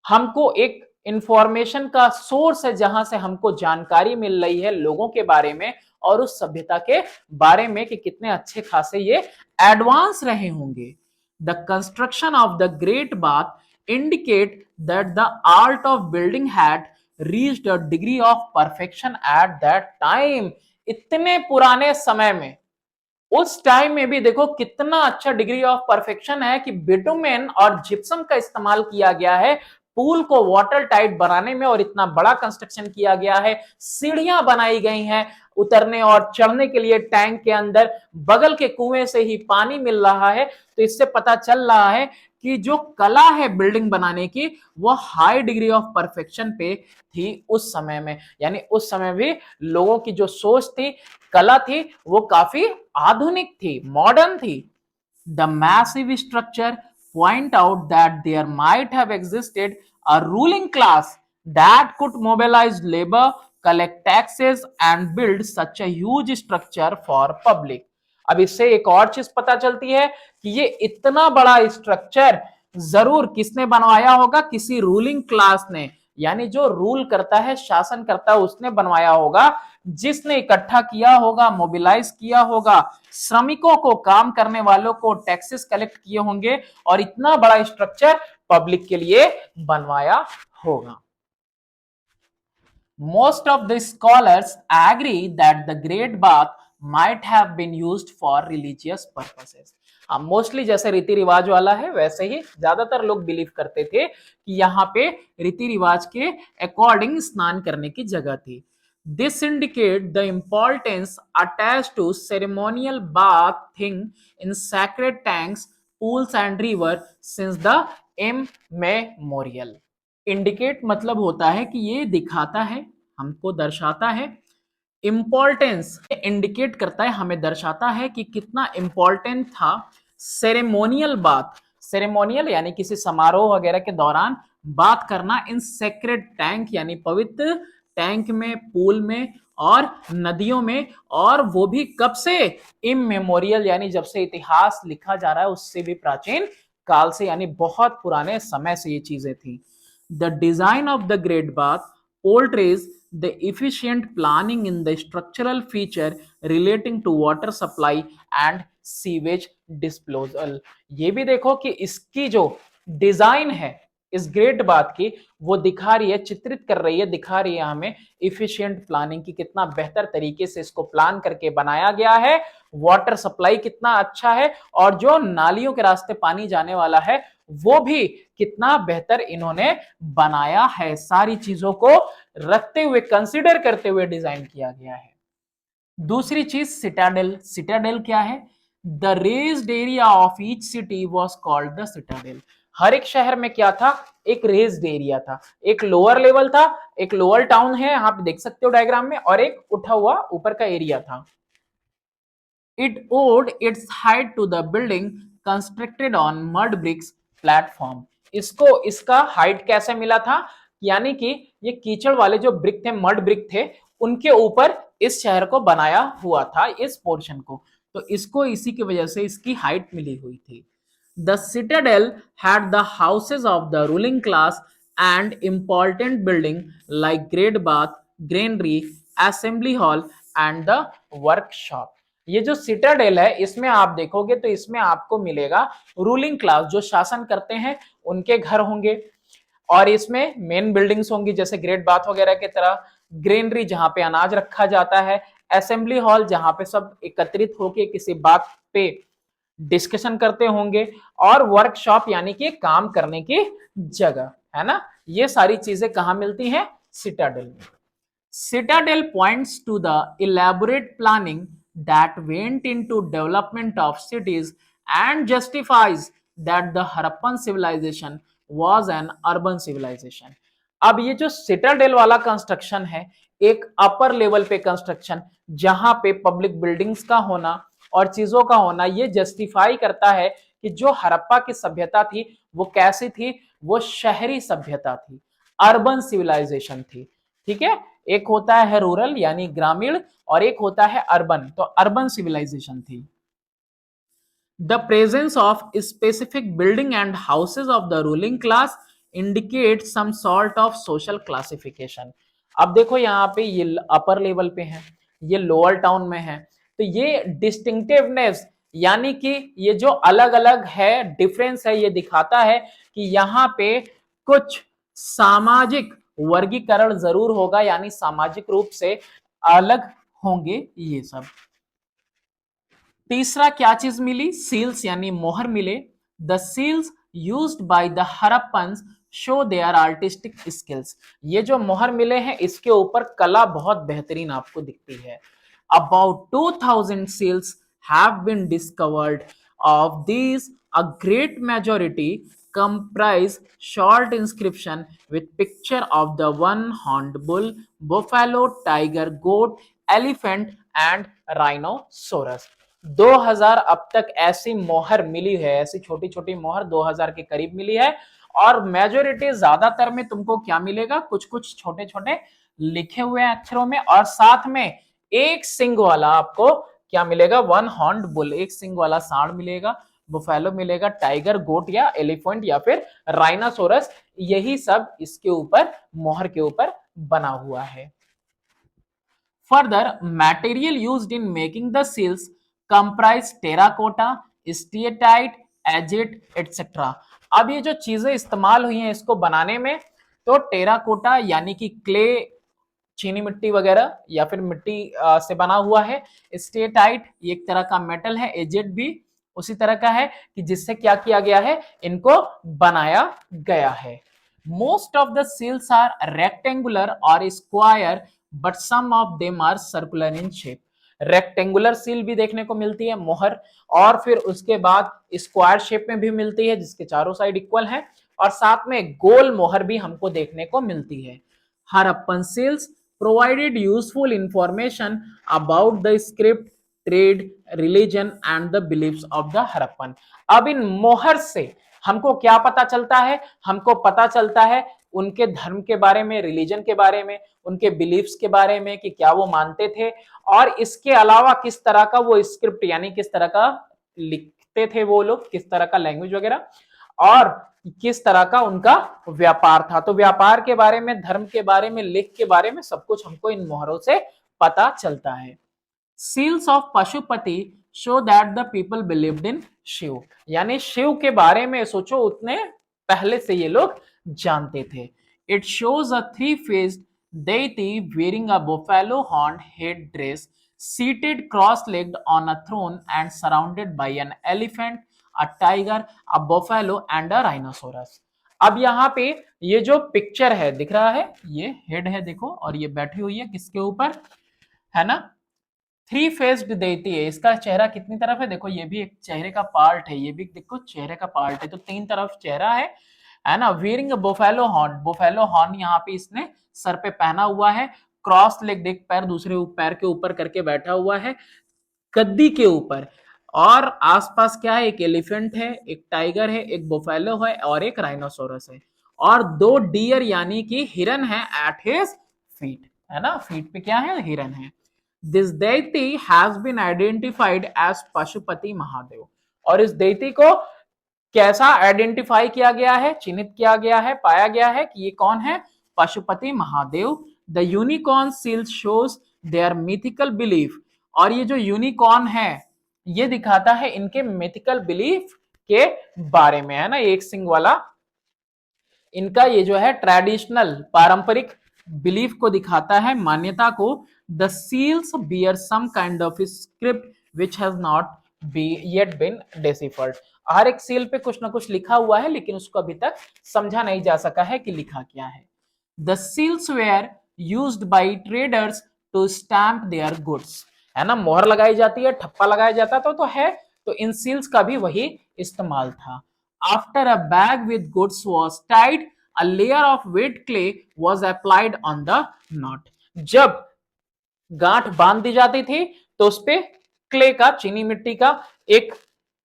हमको एक इंफॉर्मेशन का सोर्स है जहां से हमको जानकारी मिल रही है लोगों के बारे में और उस सभ्यता के बारे में कि कितने अच्छे खासे ये एडवांस रहे होंगे। The construction of the great bath indicate that the art of building had reached a degree of perfection at that time. इतने पुराने समय में, उस टाइम में भी देखो कितना अच्छा डिग्री ऑफ परफेक्शन है कि बिटुमेन और जिप्सम का इस्तेमाल किया गया है पूल को वाटर टाइट बनाने में, और इतना बड़ा कंस्ट्रक्शन किया गया है, सीढ़ियां बनाई गई हैं उतरने और चढ़ने के लिए टैंक के अंदर, बगल के कुएं से ही पानी मिल रहा है। तो इससे पता चल रहा है कि जो कला है बिल्डिंग बनाने की वो हाई डिग्री ऑफ परफेक्शन पे थी उस समय में, यानी उस समय भी लोगों की जो सोच थी, कला थी, वो काफी आधुनिक थी, मॉडर्न थी। The massive structure point out that there might have existed a ruling class that could mobilize labor, collect taxes and build such a huge structure for public. अब इससे एक और चीज पता चलती है कि ये इतना बड़ा स्ट्रक्चर जरूर किसने बनवाया होगा, किसी रूलिंग क्लास ने, यानी जो रूल करता है, शासन करता है, उसने बनवाया होगा, जिसने इकट्ठा किया होगा, मोबिलाइज किया होगा, श्रमिकों को, काम करने वालों को टैक्सेस कलेक्ट किए होंगे और इतना बड़ा स्ट्रक्चर पब्लिक के लिए बनवाया होगा। Most of the scholars agree that the Great Bath might have been used for religious purposes. Mostly जैसे रीति रिवाज वाला है वैसे ही ज्यादातर लोग बिलीव करते थे कि यहाँ पे रीति रिवाज के अकॉर्डिंग स्नान करने की जगह थी। This indicate the importance attached to ceremonial bathing in sacred tanks pools and river since the immemorial. Indicate मतलब होता है कि ये दिखाता है, हमको दर्शाता है इंपॉर्टेंस, इंडिकेट करता है, हमें दर्शाता है कि कितना इंपॉर्टेंट था सेरेमोनियल बात, सेरेमोनियल यानी किसी समारोह वगैरह के दौरान बात करना इन सेक्रेड टैंक यानी पवित्र टैंक में, पूल में और नदियों में, और वो भी कब से, इमेमोरियल यानी जब से इतिहास लिखा जा रहा है उससे भी प्राचीन काल से, यानी बहुत पुराने समय से ये चीजें थी। The design of the great bath portrays the efficient planning in the structural feature relating to water supply and sewage disposal। ये भी देखो कि इसकी जो डिजाइन है इस ग्रेट बात की, वो दिखा रही है, चित्रित कर रही है, दिखा रही है हमें इफिशिएंट प्लानिंग की, कितना बेहतर तरीके से इसको प्लान करके बनाया गया है, वाटर सप्लाई कितना अच्छा है, और जो नालियों के रास्ते पानी जाने वाला है वो भी कितना बेहतर इन्होंने बनाया है। सारी चीजों को रखते हुए, कंसीडर करते हुए डिजाइन किया गया है। दूसरी चीज सिटाडेल। सिटाडेल क्या है? The raised area of each city was called the citadel. हर एक शहर में क्या था? एक रेज्ड एरिया था, एक लोअर लेवल था, एक लोअर टाउन है, आप देख सकते हो डायग्राम में, और एक उठा हुआ ऊपर का एरिया था। It owed its height to the building constructed on mud bricks platform. इसको इसका हाइट कैसे मिला था? यानी कि ये कीचड़ वाले जो ब्रिक थे, मड ब्रिक थे, उनके ऊपर इस शहर को बनाया हुआ था, इस पोर्शन को, तो इसको इसी की वजह से इसकी हाइट मिली हुई थी। The Citadel had the houses of the ruling class and important building like great bath, granary, assembly hall and the workshop. ये जो सिटाडेल है इसमें आप देखोगे तो इसमें आपको मिलेगा रूलिंग क्लास, जो शासन करते हैं उनके घर होंगे, और इसमें मेन बिल्डिंग्स होंगी जैसे ग्रेट बाथ वगैरह की तरह, ग्रेनरी जहां पे अनाज रखा जाता है, असेंबली हॉल जहां पे सब एकत्रित होकर किसी बात पे डिस्कशन करते होंगे, और वर्कशॉप यानी कि काम करने की जगह, है ना। ये सारी चीजें कहां मिलती हैं? सिटाडेल में। Citadel points to the elaborate planning that went into development of cities and justifies that the Harappan civilization was an urban civilization। अब ये जो सिटाडेल वाला कंस्ट्रक्शन है, एक अपर लेवल पे कंस्ट्रक्शन, जहां पे पब्लिक बिल्डिंग्स का होना और चीजों का होना, ये जस्टिफाई करता है कि जो हड़प्पा की सभ्यता थी वो कैसी थी? वो शहरी सभ्यता थी, अर्बन सिविलाइजेशन थी। ठीक है, एक होता है रूरल यानी ग्रामीण, और एक होता है अर्बन, तो अर्बन सिविलाइजेशन थी। The presence of specific building and houses of the ruling class indicates some sort of social classification। अब देखो यहाँ पे ये अपर लेवल पे है, ये लोअर टाउन में है, तो ये डिस्टिंक्टिवनेस यानी कि ये जो अलग अलग है, डिफरेंस है, ये दिखाता है कि यहाँ पे कुछ सामाजिक वर्गीकरण जरूर होगा, यानी सामाजिक रूप से अलग होंगे ये सब। तीसरा क्या चीज मिली? सील्स यानी मोहर मिले। The seals used by the Harappans show their artistic skills. ये जो मोहर मिले हैं इसके ऊपर कला बहुत बेहतरीन आपको दिखती है। About 2000 seals have been discovered. Of these a great majority comprise short inscription with picture of the one-horned bull, buffalo, tiger, goat, elephant and rhinoceros। 2000 अब तक ऐसी मोहर मिली है, ऐसी छोटी छोटी मोहर 2000 के करीब मिली है, और मेजोरिटी ज्यादातर में तुमको क्या मिलेगा? कुछ कुछ छोटे छोटे लिखे हुए अक्षरों में, और साथ में एक सिंग वाला आपको क्या मिलेगा? वन हॉर्न्ड बुल, एक सिंग वाला सांड मिलेगा, बुफेलो मिलेगा, टाइगर, गोट या एलिफेंट या फिर राइनासोरस, यही सब इसके ऊपर, मोहर के ऊपर बना हुआ है। Further material used in making the seals comprise terracotta, steatite, agate etcetera. अब ये जो चीजें इस्तेमाल हुई हैं इसको बनाने में, तो टेराकोटा यानी कि क्ले, चीनी मिट्टी वगैरह या फिर मिट्टी से बना हुआ है, स्टेटाइट ये एक तरह का मेटल है, एजेट भी उसी तरह का है कि जिससे क्या किया गया है? इनको बनाया गया है। Most of the seals are rectangular और square but some of them are circular in shape. Rectangular seal भी देखने को मिलती है मोहर, और फिर उसके बाद स्क्वायर शेप में भी मिलती है जिसके चारों साइड इक्वल है, और साथ में गोल मोहर भी हमको देखने को मिलती है। Harappan seals provided useful information about the script, trade, religion and the beliefs of the Harappan. अब इन मोहर से हमको क्या पता चलता है? हमको पता चलता है उनके धर्म के बारे में, रिलीजन के बारे में, उनके बिलीफ्स के बारे में कि क्या वो मानते थे, और इसके अलावा किस तरह का वो स्क्रिप्ट यानी किस तरह का लिखते थे वो लोग, किस तरह का लैंग्वेज वगैरह, और किस तरह का उनका व्यापार था। तो व्यापार के बारे में, धर्म के बारे में, लिख के बारे में सब कुछ हमको इन मोहरों से पता चलता है। Seals of Pashupati show that the people believed in Shiva, यानी शिव के बारे में सोचो उतने पहले से ये लोग जानते थे। It shows a three faced deity wearing a buffalo horn head dress, seated cross-legged on a throne and surrounded by an elephant, a tiger, a buffalo and a rhinoceros। अब यहाँ पे ये जो पिक्चर है दिख रहा है, ये हेड है देखो, और ये बैठी हुई है किसके ऊपर, है ना, थ्री फेस्ड देती है। इसका चेहरा कितनी तरफ है देखो, ये भी एक चेहरे का पार्ट है, ये भी देखो चेहरे का पार्ट है, तो तीन तरफ चेहरा है ना। Veering buffalo horn, buffalo horn यहाँ पे इसने सर पे पहना हुआ है, क्रॉस लेग, एक पैर दूसरे पैर के ऊपर करके बैठा हुआ है गद्दी के ऊपर, और आसपास क्या है, एक एलिफेंट है, एक टाइगर है, एक बोफेलो है और एक राइनोसोरस है, और दो डियर यानी कि हिरन है एट हिज फीट, है ना, फीट पे क्या है, हिरन है। This deity has been identified as Pashupati Mahadev, और इस deity को कैसा आइडेंटिफाई किया गया है, चिन्हित किया गया है, पाया गया है कि ये कौन है, Pashupati Mahadev. The unicorn seal shows their mythical belief, और ये जो यूनिकॉर्न है ये दिखाता है इनके मिथिकल बिलीफ के बारे में, है ना, एक सिंग वाला इनका ये जो है ट्रेडिशनल पारंपरिक बिलीफ को दिखाता है, मान्यता को। The seals bear some kind of script which has not yet been deciphered, हर एक सील पे कुछ ना कुछ लिखा हुआ है लेकिन उसको अभी तक समझा नहीं जा सका है कि लिखा क्या है। The seals were used by traders to stamp their goods, है ना, मोहर लगाई जाती है, ठप्पा लगाया जाता था, तो है, तो इन सील्स का भी वही इस्तेमाल था। After a bag with goods was tied, a layer of wet clay was applied on the knot। जब गांठ बांध दी जाती थी तो उस पे क्ले का, चीनी मिट्टी का एक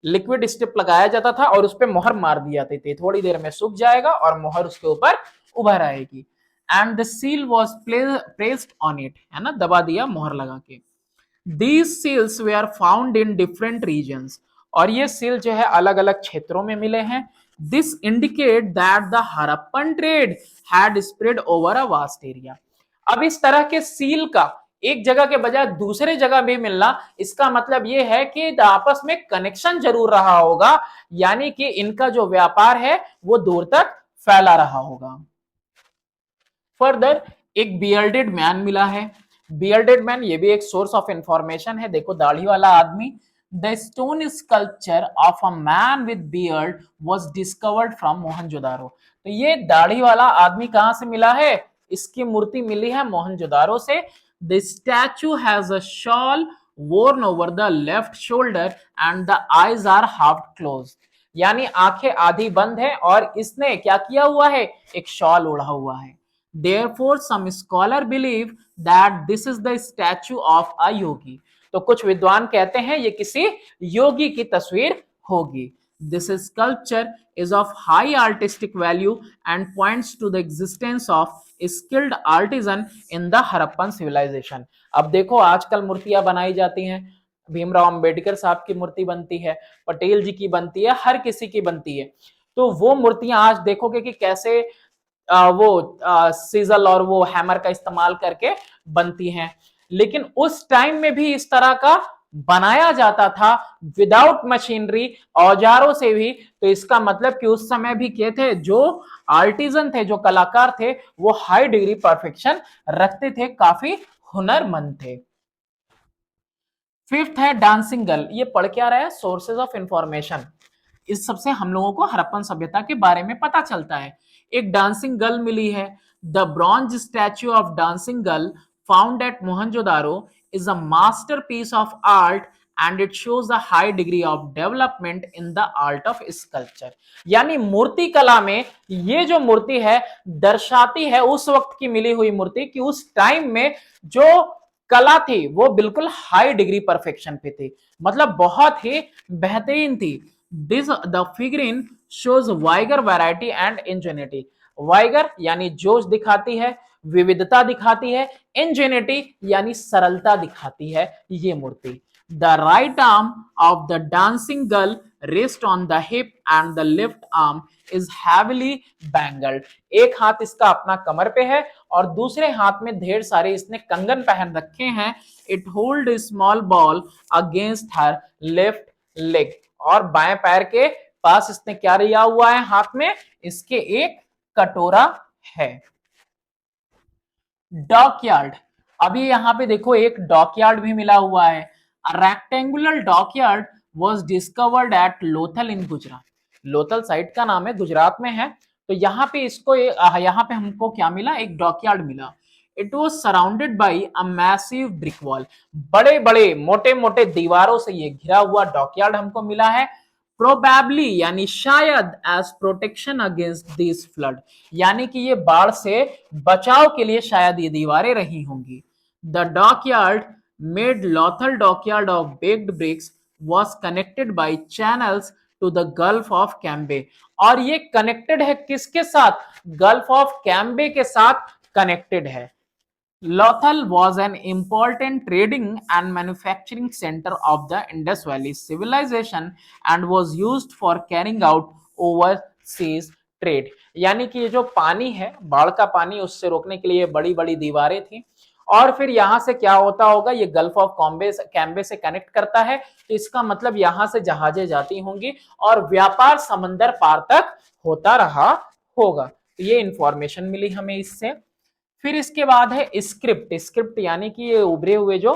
लिक्विड स्टिप लगाया जाता था और उस पे मोहर मार दी जाती थी, थोड़ी देर में सूख जाएगा और मोहर उसके ऊपर उभर आएगी। And the seal was placed on it, है ना, दबा दिया मोहर लगा के। These seals were found in different regions, और ये सील जो है अलग अलग क्षेत्रों में मिले हैं। This indicate that the Harappan trade had spread over a vast area। अब इस तरह के सील का एक जगह के बजाय दूसरे जगह भी मिलना, इसका मतलब ये है कि आपस में कनेक्शन जरूर रहा होगा, यानी कि इनका जो व्यापार है वो दूर तक फैला रहा होगा। फर्दर एक बियर्डेड मैन मिला है, बियर्डेड मैन ये भी एक सोर्स ऑफ इंफॉर्मेशन है, देखो दाढ़ी वाला आदमी। The stone sculpture of a man with beard was discovered from Mohenjodaro. तो ये दाढ़ी वाला आदमी कहां से मिला है, इसकी मूर्ति मिली है मोहनजोदारो से। The statue has a shawl worn over the left shoulder and the eyes are half closed, यानी आंखें आधी बंद है और इसने क्या किया हुआ है, एक शॉल ओढ़ा हुआ है। Therefore, some scholar believe that this is the statue of a yogi। तो कुछ विद्वान कहते हैं ये किसी योगी की तस्वीर होगी। This sculpture is of high artistic value and points to the existence of skilled artisan in the Harappan civilization। अब देखो आजकल मूर्तियां बनाई जाती हैं, भीमराव अंबेडकर साहब की मूर्ति बनती है, पटेल जी की बनती है, हर किसी की बनती है। तो वो मूर्तियां आज देखोगे कि कैसे वो सीजल और वो हैमर का इस्तेमाल करके बनती हैं, लेकिन उस टाइम में भी इस तरह का बनाया जाता था विदाउट मशीनरी, औजारों से भी। तो इसका मतलब कि उस समय भी क्या थे, जो आर्टिजन थे, जो कलाकार थे, वो हाई डिग्री परफेक्शन रखते थे, काफी हुनरमंद थे। फिफ्थ है डांसिंग गर्ल, ये पढ़ क्या रहा है, सोर्सेज ऑफ इंफॉर्मेशन। इस सबसे हम लोगों को हड़प्पन सभ्यता के बारे में पता चलता है। एक डांसिंग गर्ल मिली है, the bronze statue of dancing girl found at Mohenjo-daro is a masterpiece of art and it shows a high degree of development in the art of sculpture. यानी मूर्ति कला में ये जो मूर्ति है दर्शाती है उस वक्त की मिली हुई मूर्ति कि उस टाइम में जो कला थी वो बिल्कुल हाई डिग्री परफेक्शन पे थी, मतलब बहुत ही बेहतरीन थी. This the figurine shows vigour variety and Ingenuity. Vigour यानी जोश दिखाती है, विविधता दिखाती है, इंजेनिटी यानी सरलता दिखाती है ये मूर्ति. The right arm of the dancing girl rest on the hip and the left arm is heavily bangled. एक हाथ इसका अपना कमर पे है और दूसरे हाथ में ढेर सारे इसने कंगन पहन रखे हैं. It hold a small ball against her left leg. और बाएं पैर के पास इसने क्या लिया हुआ है हाथ में, इसके एक कटोरा है. डॉकयार्ड. अभी यहां पे देखो एक डॉकयार्ड भी मिला हुआ है. Rectangular dockyard was discovered at Lothal in Gujarat. Lothal site का नाम है, गुजरात में है. तो यहाँ पे इसको यहाँ पे हमको क्या मिला, एक डॉकयार्ड मिला. It was surrounded by a massive brick wall. बड़े बड़े मोटे मोटे दीवारों से ये घिरा हुआ डॉकयार्ड हमको मिला है. प्रोबेबली यानी शायद as protection against this flood, यानी कि ये बाढ़ से बचाव के लिए शायद ये दीवारें रही होंगी. The dockyard made Lothal dockyard of baked bricks was connected by channels to the Gulf of Cambay. और ये कनेक्टेड है किसके साथ, गल्फ ऑफ कैम्बे के साथ कनेक्टेड है. Lothal was an important trading and manufacturing center of the Indus Valley civilization and was used for carrying out overseas trade. यानी कि ये जो पानी है, बाढ़ का पानी, उससे रोकने के लिए बड़ी बड़ी दीवारें थी. और फिर यहां से क्या होता होगा, ये गल्फ ऑफ कैम्बे से कनेक्ट करता है, तो इसका मतलब यहां से जहाजें जाती होंगी और व्यापार समंदर पार तक होता रहा होगा. तो ये इंफॉर्मेशन मिली हमें इससे. फिर इसके बाद है स्क्रिप्ट. स्क्रिप्ट यानी कि ये उभरे हुए जो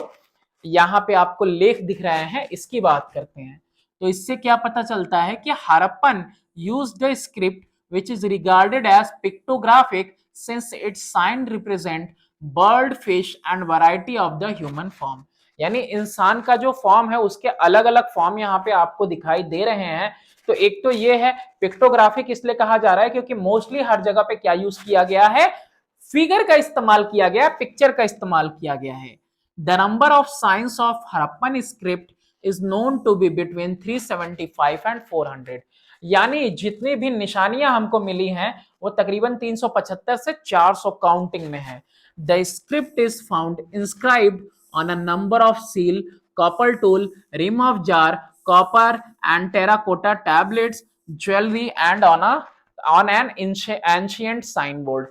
यहाँ पे आपको लेख दिख रहे हैं, इसकी बात करते हैं. तो इससे क्या पता चलता है कि Harappan used the script which is regarded as pictographic since its sign represent bird, fish and variety of the human form. यानी इंसान का जो फॉर्म है उसके अलग अलग फॉर्म यहाँ पे आपको दिखाई दे रहे हैं. तो एक तो ये है पिक्टोग्राफिक, इसलिए कहा जा रहा है क्योंकि मोस्टली हर जगह पे क्या यूज किया गया है, फिगर का इस्तेमाल किया गया, पिक्चर का इस्तेमाल किया गया है. The number of signs of Harappan script is known to be between 375 and 400. यानी जितनी भी निशानियां हमको मिली हैं वो तकरीबन 375 से 400 काउंटिंग में है. The script is found inscribed on a number of seal, copper tool, rim of jar, copper and terracotta tablets, jewellery and on an ancient sign board.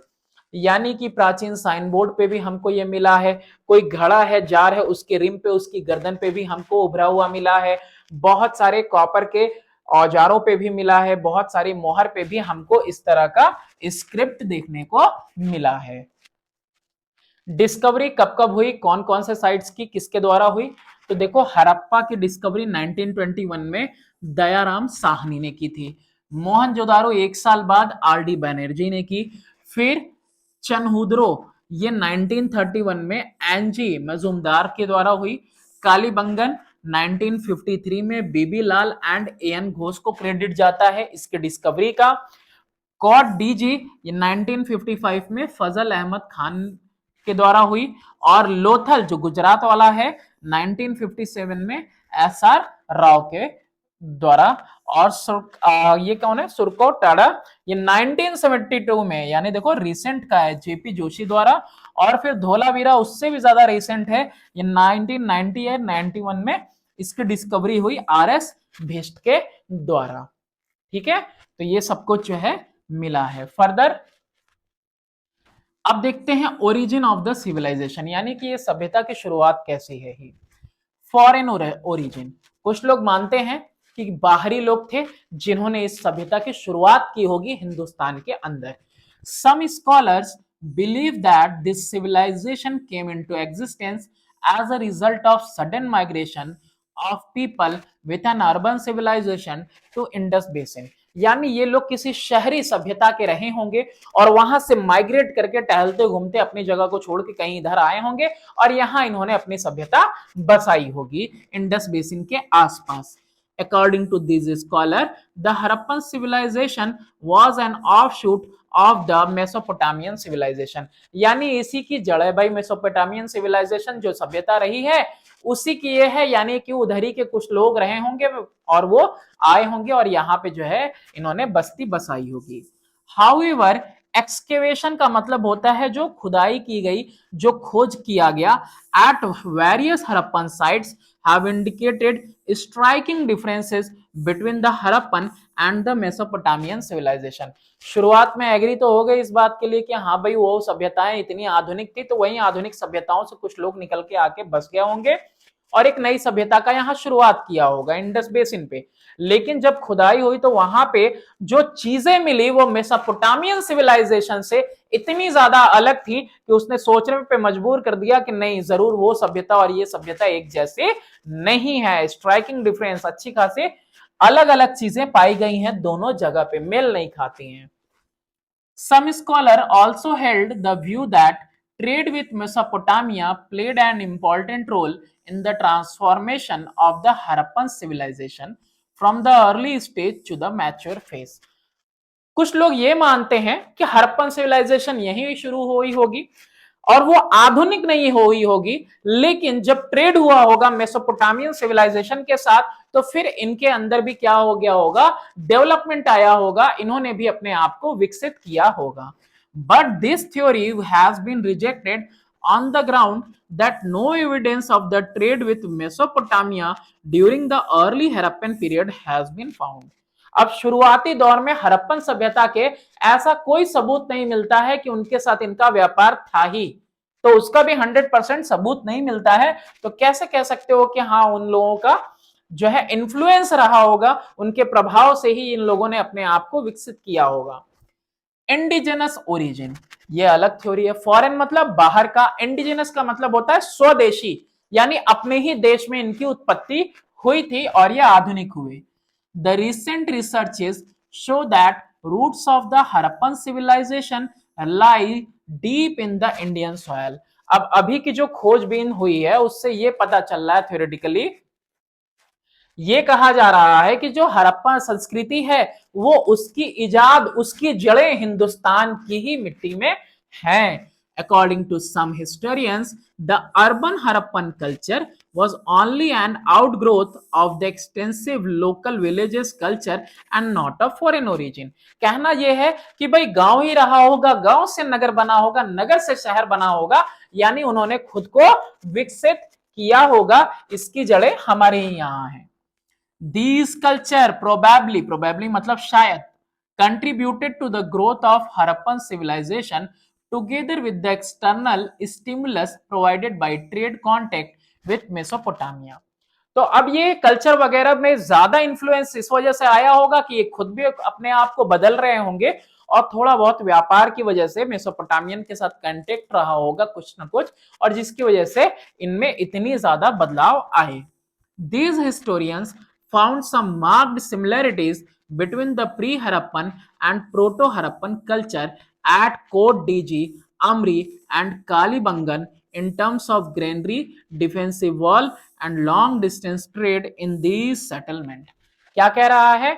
यानी कि प्राचीन साइन बोर्ड पे भी हमको ये मिला है. कोई घड़ा है, जार है, उसके रिम पे, उसकी गर्दन पे भी हमको उभरा हुआ मिला है. बहुत सारे कॉपर के औजारों पे भी मिला है. बहुत सारी मोहर पे भी हमको इस तरह का स्क्रिप्ट देखने को मिला है. डिस्कवरी कब कब हुई, कौन कौन से साइट्स की, किसके द्वारा हुई? तो देखो हड़प्पा की डिस्कवरी 1921 में दयाराम साहनी ने की थी. मोहनजोदारो एक साल बाद आर.डी. बनर्जी ने की. फिर चनहुद्रो ये 1931 में एनजी मजूमदार के द्वारा हुई. कालीबंगन 1953 में बीबी लाल एंड एएन घोष को क्रेडिट जाता है इसके डिस्कवरी का. कॉट डीजी ये 1955 में फजल अहमद खान के द्वारा हुई. और लोथल जो गुजरात वाला है 1957 में एसआर राव के द्वारा. और ये कौन है, सुरको टाड़ा, ये 1972 में, यानी देखो रिसेंट का है, जेपी जोशी द्वारा. और फिर धोलावीरा उससे भी ज्यादा रिसेंट है, ये 1990 है, 91 में इसकी डिस्कवरी हुई आरएस भेस्ट के द्वारा. ठीक है, तो ये सब कुछ जो है मिला है. फर्दर अब देखते हैं ओरिजिन ऑफ द सिविलाइजेशन, यानी कि ये सभ्यता की शुरुआत कैसी है. ही फॉरेन ओरिजिन. कुछ लोग मानते हैं कि बाहरी लोग थे जिन्होंने इस सभ्यता की शुरुआत की होगी हिंदुस्तान के अंदर. Some scholars believe that this civilisation came into existence as a result of sudden migration of people with an urban civilization to Indus Basin. यानी ये लोग किसी शहरी सभ्यता के रहे होंगे और वहां से माइग्रेट करके टहलते घूमते अपनी जगह को छोड़ के कहीं इधर आए होंगे और यहां इन्होंने अपनी सभ्यता बसाई होगी इंडस बेसिन के आसपास। According to this scholar, the Harappan civilization was an offshoot of the Mesopotamian civilization। यानी इसी की जड़ है भाई, मेसोपोटामियन सिविलाइजेशन जो सभ्यता रही है उसी की ये है, यानी कि उधर ही के कुछ लोग रहे होंगे और वो आए होंगे और यहाँ पे जो है इन्होंने बस्ती बसाई होगी। हाउएवर एक्सकेवेशन का मतलब होता है जो खुदाई की गई, जो खोज किया गया। At various Harappan sites have indicated striking differences between the Harappan and the Mesopotamian civilisation. शुरुआत में एग्री तो हो गई इस बात के लिए कि हाँ भाई वो सभ्यताएं इतनी आधुनिक थी, तो वही आधुनिक सभ्यताओं से कुछ लोग निकल के आके बस गए होंगे और एक नई सभ्यता का यहाँ शुरुआत किया होगा इंडस बेसिन पे। लेकिन जब खुदाई हुई तो वहां पे जो चीजें मिली वो मेसोपोटामियन सिविलाइजेशन से इतनी ज्यादा अलग थी कि उसने सोचने पे मजबूर कर दिया कि नहीं, जरूर वो सभ्यता और ये सभ्यता एक जैसे नहीं है। स्ट्राइकिंग डिफरेंस, अच्छी खासी अलग अलग चीजें पाई गई हैं, दोनों जगह पे मेल नहीं खाती हैं। Some scholar also held the view that trade with Mesopotamia played an important role in the transformation of the Harappan civilization from the early stage to the mature phase। कुछ लोग ये मानते हैं कि हड़प्पन सिविलाइजेशन यहीं शुरू हुई होगी और वो आधुनिक नहीं हुई होगी, लेकिन जब ट्रेड हुआ होगा मेसोपोटामियन सिविलाइजेशन के साथ तो फिर इनके अंदर भी क्या हो गया होगा, डेवलपमेंट आया होगा, इन्होंने भी अपने आप को विकसित किया होगा। But this theory has been rejected on the ground that no evidence of the trade with Mesopotamia during the early Harappan period has been found। अब शुरुआती दौर में हड़प्पन सभ्यता के ऐसा कोई सबूत नहीं मिलता है कि उनके साथ इनका व्यापार था ही, तो उसका भी 100% सबूत नहीं मिलता है। तो कैसे कह सकते हो कि हाँ उन लोगों का जो है इन्फ्लुएंस रहा होगा, उनके प्रभाव से ही इन लोगों ने अपने आप को विकसित किया होगा। इंडिजिनस ओरिजिन, ये अलग थ्योरी है। फॉरेन मतलब बाहर का, इंडिजिनस का मतलब होता है स्वदेशी, यानी अपने ही देश में इनकी उत्पत्ति हुई थी और ये आधुनिक हुए। The recent researches show that roots of the Harappan civilization lie deep in the Indian soil। अब अभी की जो खोजबीन हुई है उससे ये पता चल रहा है थ्योरेटिकली, ये कहा जा रहा है कि जो हड़प्पा संस्कृति है वो उसकी इजाद, उसकी जड़ें हिंदुस्तान की ही मिट्टी में हैं। According to some historians, the urban Harappan culture was only an outgrowth of the extensive local villages culture and not of foreign origin। कहना यह है कि भाई गांव ही रहा होगा, गांव से नगर बना होगा, नगर से शहर बना होगा, यानी उन्होंने खुद को विकसित किया होगा, इसकी जड़ें हमारे ही यहाँ हैं। These culture probably मतलब शायद contributed to the growth of Harappan civilization together with the external stimulus provided by trade contact with Mesopotamia। तो अब ये कल्चर वगैरह में ज्यादा इन्फ्लुएंस इस वजह से आया होगा कि ये खुद भी अपने आप को बदल रहे होंगे और थोड़ा बहुत व्यापार की वजह से मेसोपोटामियन के साथ कांटेक्ट रहा होगा कुछ ना कुछ, और जिसकी वजह से इनमें इतनी ज्यादा बदलाव आए। These historians found some marked similarities between the pre-Harappan and proto-Harappan culture at Kot Diji, Amri and Kalibangan in terms of granary, defensive wall and long distance trade in these settlement। क्या कह रहा है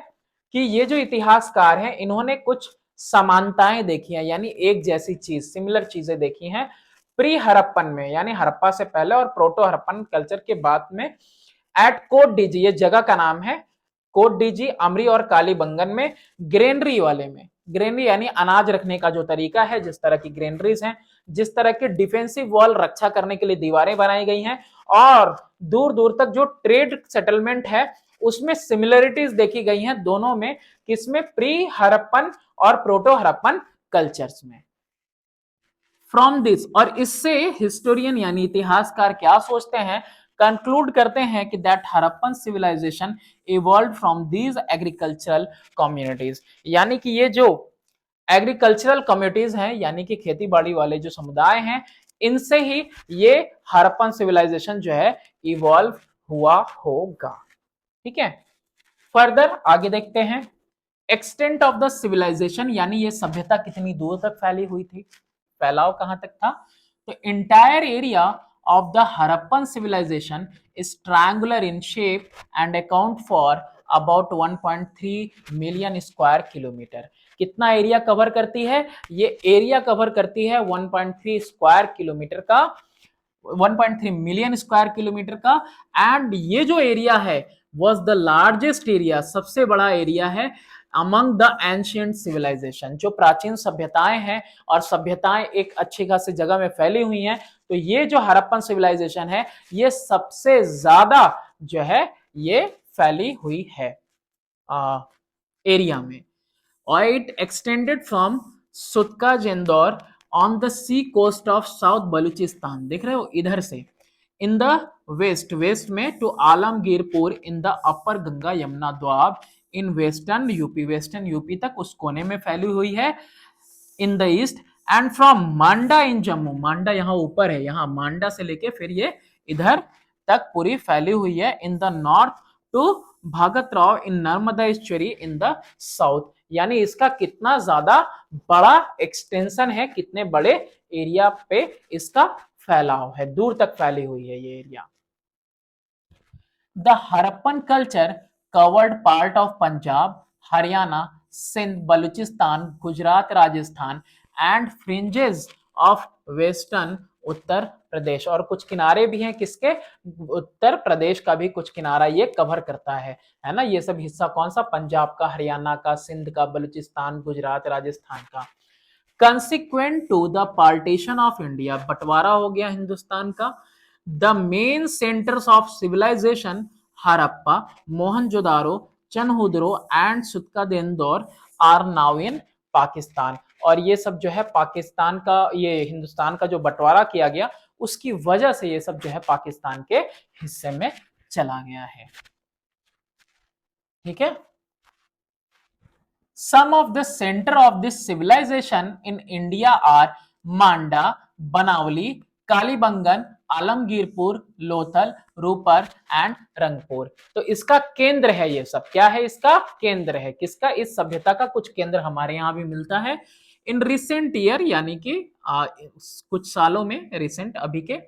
कि ये जो इतिहासकार हैं इन्होंने कुछ समानताएं देखी हैं, यानी एक जैसी चीज, सिमिलर चीजें देखी हैं प्री हड़प्पन में, यानी हड़प्पा से पहले और प्रोटो हड़प्पन कल्चर के बाद में। एट कोट डीजी, ये जगह का नाम है, कोट डीजी, अमरी और कालीबंगन में, ग्रेनरी वाले में, ग्रेनरी यानी अनाज रखने का जो तरीका है, जिस तरह की ग्रेनरीज हैं, जिस तरह की डिफेंसिव वॉल रक्षा करने के लिए दीवारें बनाई गई हैं, और दूर दूर तक जो ट्रेड सेटलमेंट है उसमें सिमिलरिटीज देखी गई हैं दोनों में, किसमें, प्री हड़प्पन और प्रोटो हड़प्पन कल्चर्स में। फ्रॉम दिस, और इससे हिस्टोरियन यानी इतिहासकार क्या सोचते हैं, कंक्लूड करते हैं कि that Harappan civilisation evolve from these agricultural communities, यानी कि ये जो एग्रीकल्चरल कम्युनिटीज हैं, यानी कि खेती बाड़ी वाले जो समुदाय हैं, इनसे ही ये हड़प्पन सिविलाइजेशन जो है इवॉल्व हुआ होगा। ठीक है, फर्दर आगे देखते हैं। एक्सटेंट ऑफ द सिविलाइजेशन यानी ये सभ्यता कितनी दूर तक फैली हुई थी, फैलाव कहां तक था? तो entire area of the Harappan civilisation is triangular in shape and account for about 1.3 million square kilometre. कितना एरिया कवर करती है? ये एरिया कवर करती है 1.3 स्क्वायर किलोमीटर का, 1.3 मिलियन स्क्वायर किलोमीटर का। एंड ये जो एरिया है वॉज द लार्जेस्ट एरिया, सबसे बड़ा एरिया है अमंग द एंशियंट सिविलाइजेशन। जो प्राचीन सभ्यताएं हैं और सभ्यताएं एक अच्छी खासी जगह में फैली हुई हैं, तो ये जो हड़प्पन सिविलाइजेशन है ये सबसे ज्यादा जो है ये फैली हुई है एरिया में। और it extended from Sutkagen Dor on the sea coast of south Baluchistan, देख रहे हो इधर से, इन द वेस्ट, वेस्ट में to Alamgirpur in the upper Ganga Yamuna Doab in western UP, western UP तक उस कोने में फैली हुई है in the east. And from Manda in Jammu, Manda यहाँ ऊपर है, यहाँ मांडा से लेके फिर ये इधर तक पूरी फैली हुई है in the north to Bhagatrav in Narmada estuary in the south. यानी इसका कितना ज्यादा बड़ा एक्सटेंशन है, कितने बड़े एरिया पे इसका फैलाव है, दूर तक फैली हुई है ये area. The Harappan culture covered part of Punjab, Haryana, Sindh, Baluchistan, Gujarat, Rajasthan and fringes of western Uttar Pradesh. और कुछ किनारे भी हैं किसके? उत्तर प्रदेश का भी कुछ किनारा ये कवर करता है ना। ये सब हिस्सा कौन सा? पंजाब का, हरियाणा का, सिंध का, बलूचिस्तान, गुजरात, राजस्थान का। Consequent to the partition of India, बंटवारा हो गया हिंदुस्तान का। The main centres of civilisation Harappa, Mohenjodaro, Chanhudaro and Sutkagendor are now in Pakistan. और ये सब जो है पाकिस्तान का, ये हिंदुस्तान का जो बंटवारा किया गया उसकी वजह से ये सब जो है पाकिस्तान के हिस्से में चला गया है। ठीक है। Some of the center of this civilization in India are Manda, Banawali, Kalibangan, Alamgirpur, Lothal, Ropar and Rangpur. तो इसका केंद्र है, ये सब क्या है? इसका केंद्र है। किसका? इस सभ्यता का कुछ केंद्र हमारे यहाँ भी मिलता है। इन रिसेंट ईयर यानी कि कुछ सालों में, रिसेंट अभी के,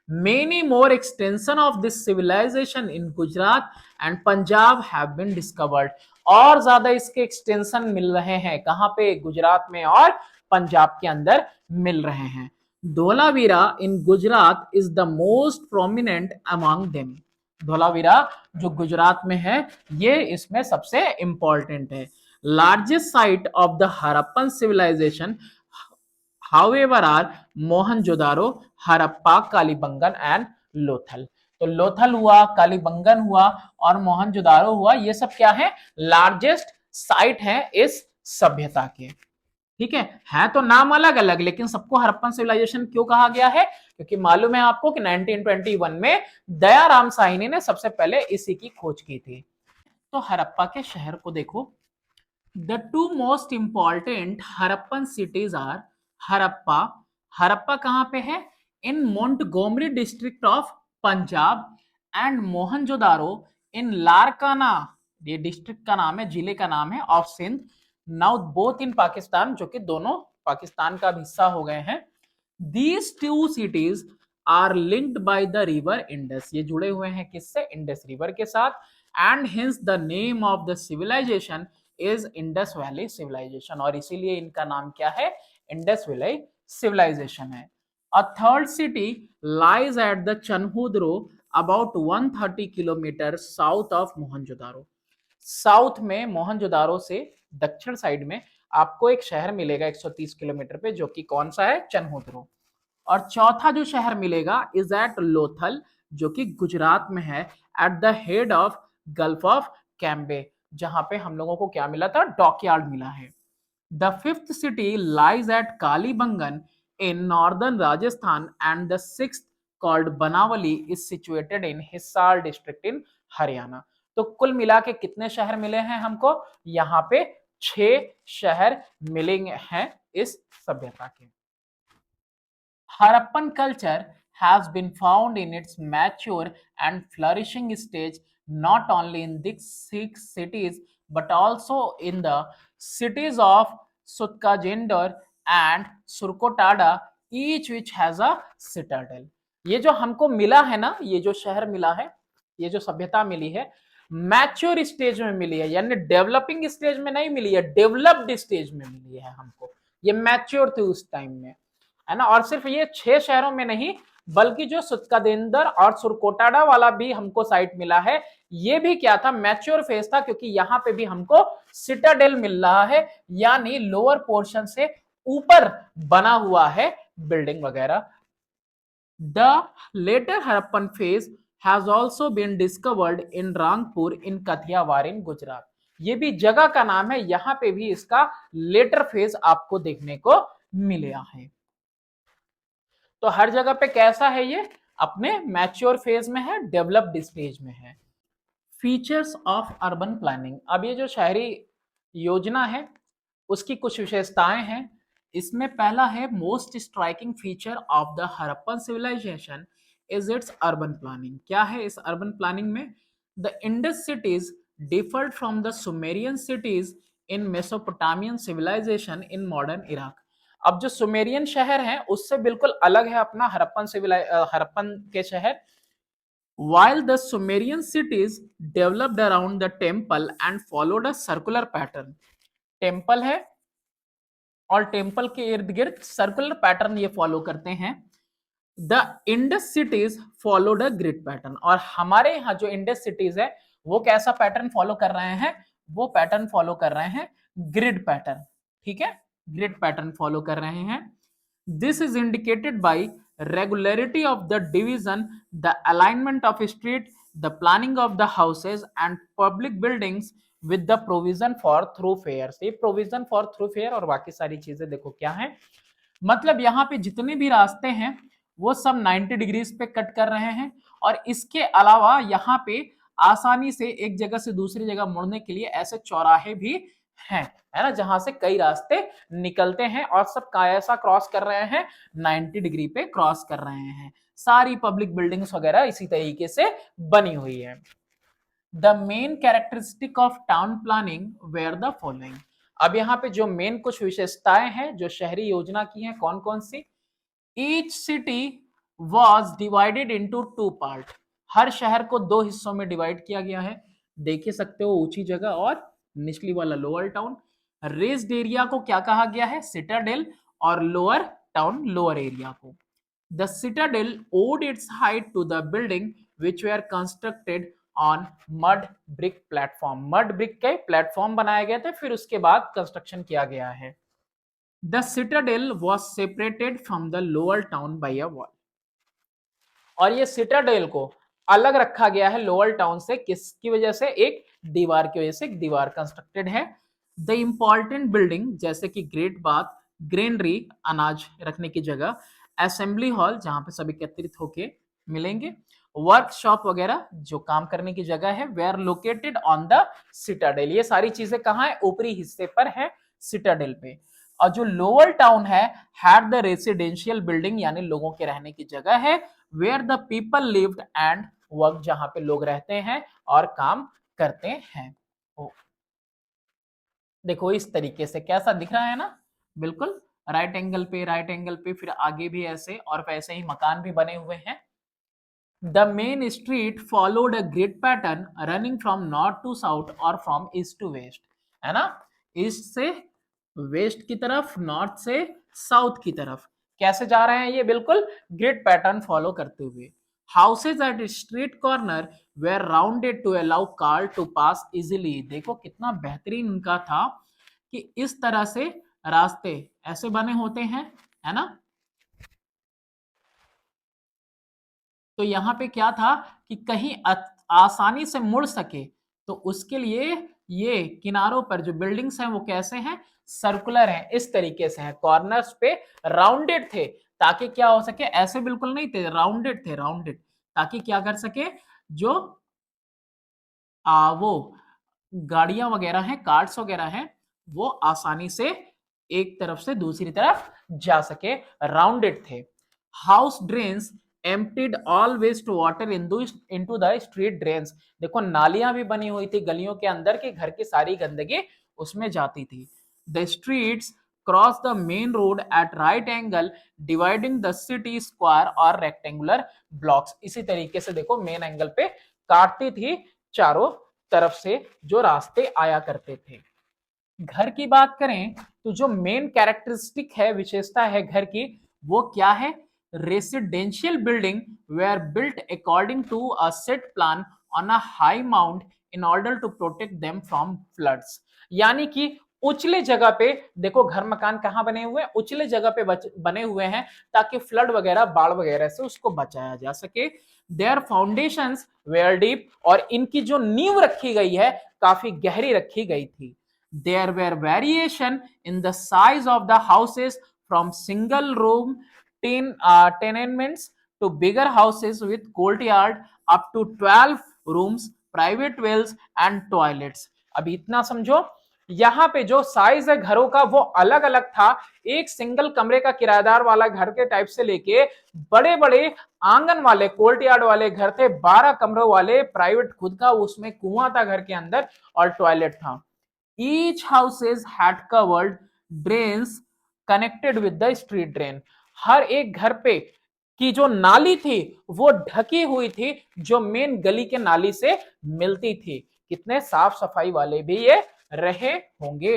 many more extension of this civilisation in Gujarat and Punjab have been discovered. और ज्यादा इसके एक्सटेंशन मिल रहे हैं कहां पे? गुजरात में और पंजाब के अंदर मिल रहे हैं। Dholavira in Gujarat is the most prominent among them. Dholavira जो गुजरात में है ये इसमें सबसे इंपॉर्टेंट है। Largest site of the Harappan civilisation however are Mohenjodaro, Harappa, Kalibangan and Lothal. तो लोथल हुआ, कालीबंगन हुआ और मोहनजोदारो हुआ, ये सब क्या है? लार्जेस्ट साइट है इस सभ्यता के। ठीक है तो नाम अलग अलग, लेकिन सबको हड़प्पन सिविलाइजेशन क्यों कहा गया है? क्योंकि मालूम है आपको कि 1921 में दयाराम साहनी ने सबसे पहले इसी की खोज की थी। तो हड़प्पा के शहर को देखो। The two most important Harappan cities are Harappa, Harappa कहां पे है? In Montgomery district of Punjab and Mohenjodaro in Larkana, ये डिस्ट्रिक्ट का नाम है, जिले का नाम है, of Sindh. Now both in Pakistan, जो कि दोनों पाकिस्तान का हिस्सा हो गए हैं। These two cities are linked by the river Indus, ये जुड़े हुए हैं किससे? इंडस रिवर के साथ। And hence the name of the civilisation is Indus valley civilisation, और इसीलिए इनका नाम क्या है? इंडस वैली सिविलाइजेशन है। A third city lies at the Chanhudaro about 130 kilometre south of Mohenjodaro. South में मोहनजोदारो से दक्षिण साइड में आपको एक शहर मिलेगा 130 किलोमीटर पे, जो कि कौन सा है? चनहुदरो। और चौथा जो शहर मिलेगा इज एट लोथल, जो कि गुजरात में है, at the head of gulf of Cambay, जहां पे हम लोगों को क्या मिला था? डॉकयार्ड मिला है। The fifth city lies at Kalibangan in northern Rajasthan and the sixth called Banawali is situated in Hisar district in Haryana. तो कुल मिला के कितने शहर मिले हैं हमको? यहाँ पे 6 शहर मिले हैं इस सभ्यता के। Harappan culture has been found in its mature and flourishing stage not only in these 6 cities but also in the cities of Sutkajender and Surkotada, each which has a citadel. ये जो हमको मिला है ना, ये जो शहर मिला है, ये जो सभ्यता मिली है, मैच्योर स्टेज में मिली है, यानी डेवलपिंग स्टेज में नहीं मिली है, डेवलप्ड स्टेज में मिली है हमको। ये मैच्योर थी उस टाइम में, है ना। और सिर्फ ये 6 शहरों में नहीं, बल्कि जो सुत्कादेंदर और सुरकोटाडा वाला भी हमको साइट मिला है, ये भी क्या था, मैच्योर फेज था, क्योंकि यहां पे भी हमको सिटाडेल मिल रहा है, यानी लोअर पोर्शन से ऊपर बना हुआ है बिल्डिंग वगैरह। The later Harappan phase has also been discovered in Rangpur in Kathiawar in Gujarat. ये भी जगह का नाम है, यहां पे भी इसका लेटर फेज आपको देखने को मिला है। तो हर जगह पे कैसा है, ये अपने मैच्योर फेज में है, डेवलप्ड स्टेज में है। फीचर्स ऑफ अर्बन प्लानिंग, अब ये जो शहरी योजना है उसकी कुछ विशेषताएं हैं। इसमें पहला है, most striking feature of the Harappan civilisation is its urban planning. क्या है इस अर्बन प्लानिंग में? The Indus cities differed from the Sumerian cities in Mesopotamian civilisation in modern Iraq. अब जो सुमेरियन शहर हैं उससे बिल्कुल अलग है अपना हड़प्पन के शहर। While the Sumerian cities developed around the temple and followed a circular pattern, temple है और टेम्पल के इर्द गिर्द सर्कुलर पैटर्न ये फॉलो करते हैं। The Indus cities followed a grid pattern, और हमारे यहाँ जो इंडस सिटीज है वो कैसा पैटर्न फॉलो कर रहे हैं? वो पैटर्न फॉलो कर रहे हैं ग्रिड पैटर्न, ठीक है, ग्रिड पैटर्न फॉलो कर रहे हैं। This is indicated by regularity of the division, the alignment of street, the planning of the houses and public buildings with the provision for thoroughfares। ये provision for thoroughfare और बाकी सारी चीजें देखो क्या है, मतलब यहाँ पे जितने भी रास्ते हैं वो सब 90 डिग्रीज पे कट कर रहे हैं, और इसके अलावा यहाँ पे आसानी से एक जगह से दूसरी जगह मुड़ने के लिए ऐसे चौराहे भी हैं, है ना, जहां से कई रास्ते निकलते हैं और सब ऐसा क्रॉस कर रहे हैं, 90 डिग्री पे क्रॉस कर रहे हैं। सारी पब्लिक बिल्डिंग्स वगैरह इसी तरीके से बनी हुई है। The main characteristic of town planning were the following. अब यहाँ पे जो मेन कुछ विशेषताएं हैं जो शहरी योजना की हैं, कौन कौन सी? Each city was divided into 2 part, हर शहर को 2 हिस्सों में डिवाइड किया गया है। देख ही सकते हो, ऊंची जगह और निचली वाला लोअर टाउन। रेस्ड एरिया को क्या कहा गया है? सिटाडेल, और लोअर टाउन लोअर एरिया को। The citadel owed its height to the building which were constructed on mud brick platform, mud brick के प्लेटफॉर्म बनाए गए थे, फिर उसके बाद कंस्ट्रक्शन किया गया है। The Citadel was separated from the lower town by a wall, और ये सिटाडेल को अलग रखा गया है लोअर टाउन से, किसकी वजह से? एक दीवार की वजह से, एक दीवार कंस्ट्रक्टेड है। द इंपॉर्टेंट बिल्डिंग जैसे कि ग्रेट बाथ, ग्रेनरी अनाज रखने की जगह, असेंबली हॉल जहां पे सब एकत्रित होके मिलेंगे, वर्कशॉप वगैरह जो काम करने की जगह है, were located on the citadel. ये सारी चीजें कहाँ है? ऊपरी हिस्से पर है, सिटाडेल पे। और जो लोअर टाउन है, हैड द रेसिडेंशियल बिल्डिंग, यानी लोगों के रहने की जगह है, where the people lived and work, जहां पे लोग रहते हैं और काम करते हैं। देखो इस तरीके से कैसा दिख रहा है ना, बिल्कुल राइट एंगल पे, राइट एंगल पे, फिर आगे भी ऐसे, और वैसे ही मकान भी बने हुए हैं। The main street followed a grid pattern running from north to south और फ्रॉम ईस्ट टू वेस्ट, है ना, ईस्ट से वेस्ट की तरफ, नॉर्थ से साउथ की तरफ कैसे जा रहे हैं? ये बिल्कुल ग्रिड पैटर्न फॉलो करते हुए। Houses at street corner were rounded to allow car to pass easily. देखो कितना बेहतरीन उनका था कि इस तरह से रास्ते ऐसे बने होते हैं, है ना। तो यहाँ पे क्या था कि कहीं आसानी से मुड़ सके, तो उसके लिए ये किनारों पर जो बिल्डिंग्स हैं वो कैसे हैं? सर्कुलर हैं, इस तरीके से हैं, कॉर्नर्स पे राउंडेड थे, ताकि क्या हो सके, ऐसे बिल्कुल नहीं थे, राउंडेड थे, राउंडेड, ताकि क्या कर सके, जो वो गाड़ियां वगैरह हैं, कार्स वगैरह हैं, वो आसानी से एक तरफ से दूसरी तरफ जा सके, राउंडेड थे। House drains emptied all waste water into the street drains। देखो नालियां भी बनी हुई थी गलियों के अंदर कि घर की सारी गंदगी उसमें जाती थी। The streets cross the main road at right angle dividing the city square or rectangular blocks। इसी तरीके से देखो मेन एंगल पे काटती थी चारों तरफ से जो रास्ते आया करते थे। घर की बात करें तो जो मेन कैरेक्टरिस्टिक है, विशेषता है घर की, वो क्या है? Residential building were built according to a set plan on a high mound in order to protect them from floods. यानी कि उचले जगह पे देखो घर मकान कहां बने हुए हैं? उचले जगह पे बने हुए हैं ताकि फ्लड वगैरह बाढ़ वगैरह से उसको बचाया जा सके। देयर फाउंडेशंस वेयर डीप, और इनकी जो नींव रखी गई है काफी गहरी रखी गई थी। There were variation in the size of the houses from single room tenements to bigger houses with courtyard up to 12 rooms, private wells and toilets। अभी इतना समझो, यहाँ पे जो साइज है घरों का वो अलग अलग था। एक सिंगल कमरे का किराएदार वाला घर के टाइप से लेके बड़े बड़े आंगन वाले कोर्टयार्ड वाले घर थे, 12 कमरों वाले प्राइवेट खुद का, उसमें कुआं था घर के अंदर और टॉयलेट था। Each houses had covered drains connected with the street drain। हर एक घर पे की जो नाली थी वो ढकी हुई थी जो मेन गली के नाली से मिलती थी। कितने साफ सफाई वाले भी ये रहे होंगे।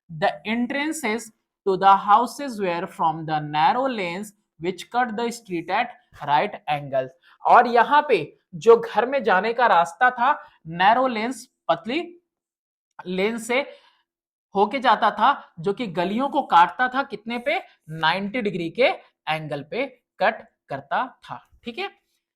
The entrances to the houses were from the narrow lanes which cut the street at right angles। और यहाँ पे जो घर में जाने का रास्ता था नैरो लेन्स, पतली लेन से होके जाता था जो कि गलियों को काटता था कितने पे? 90 डिग्री के एंगल पे कट करता था। ठीक है।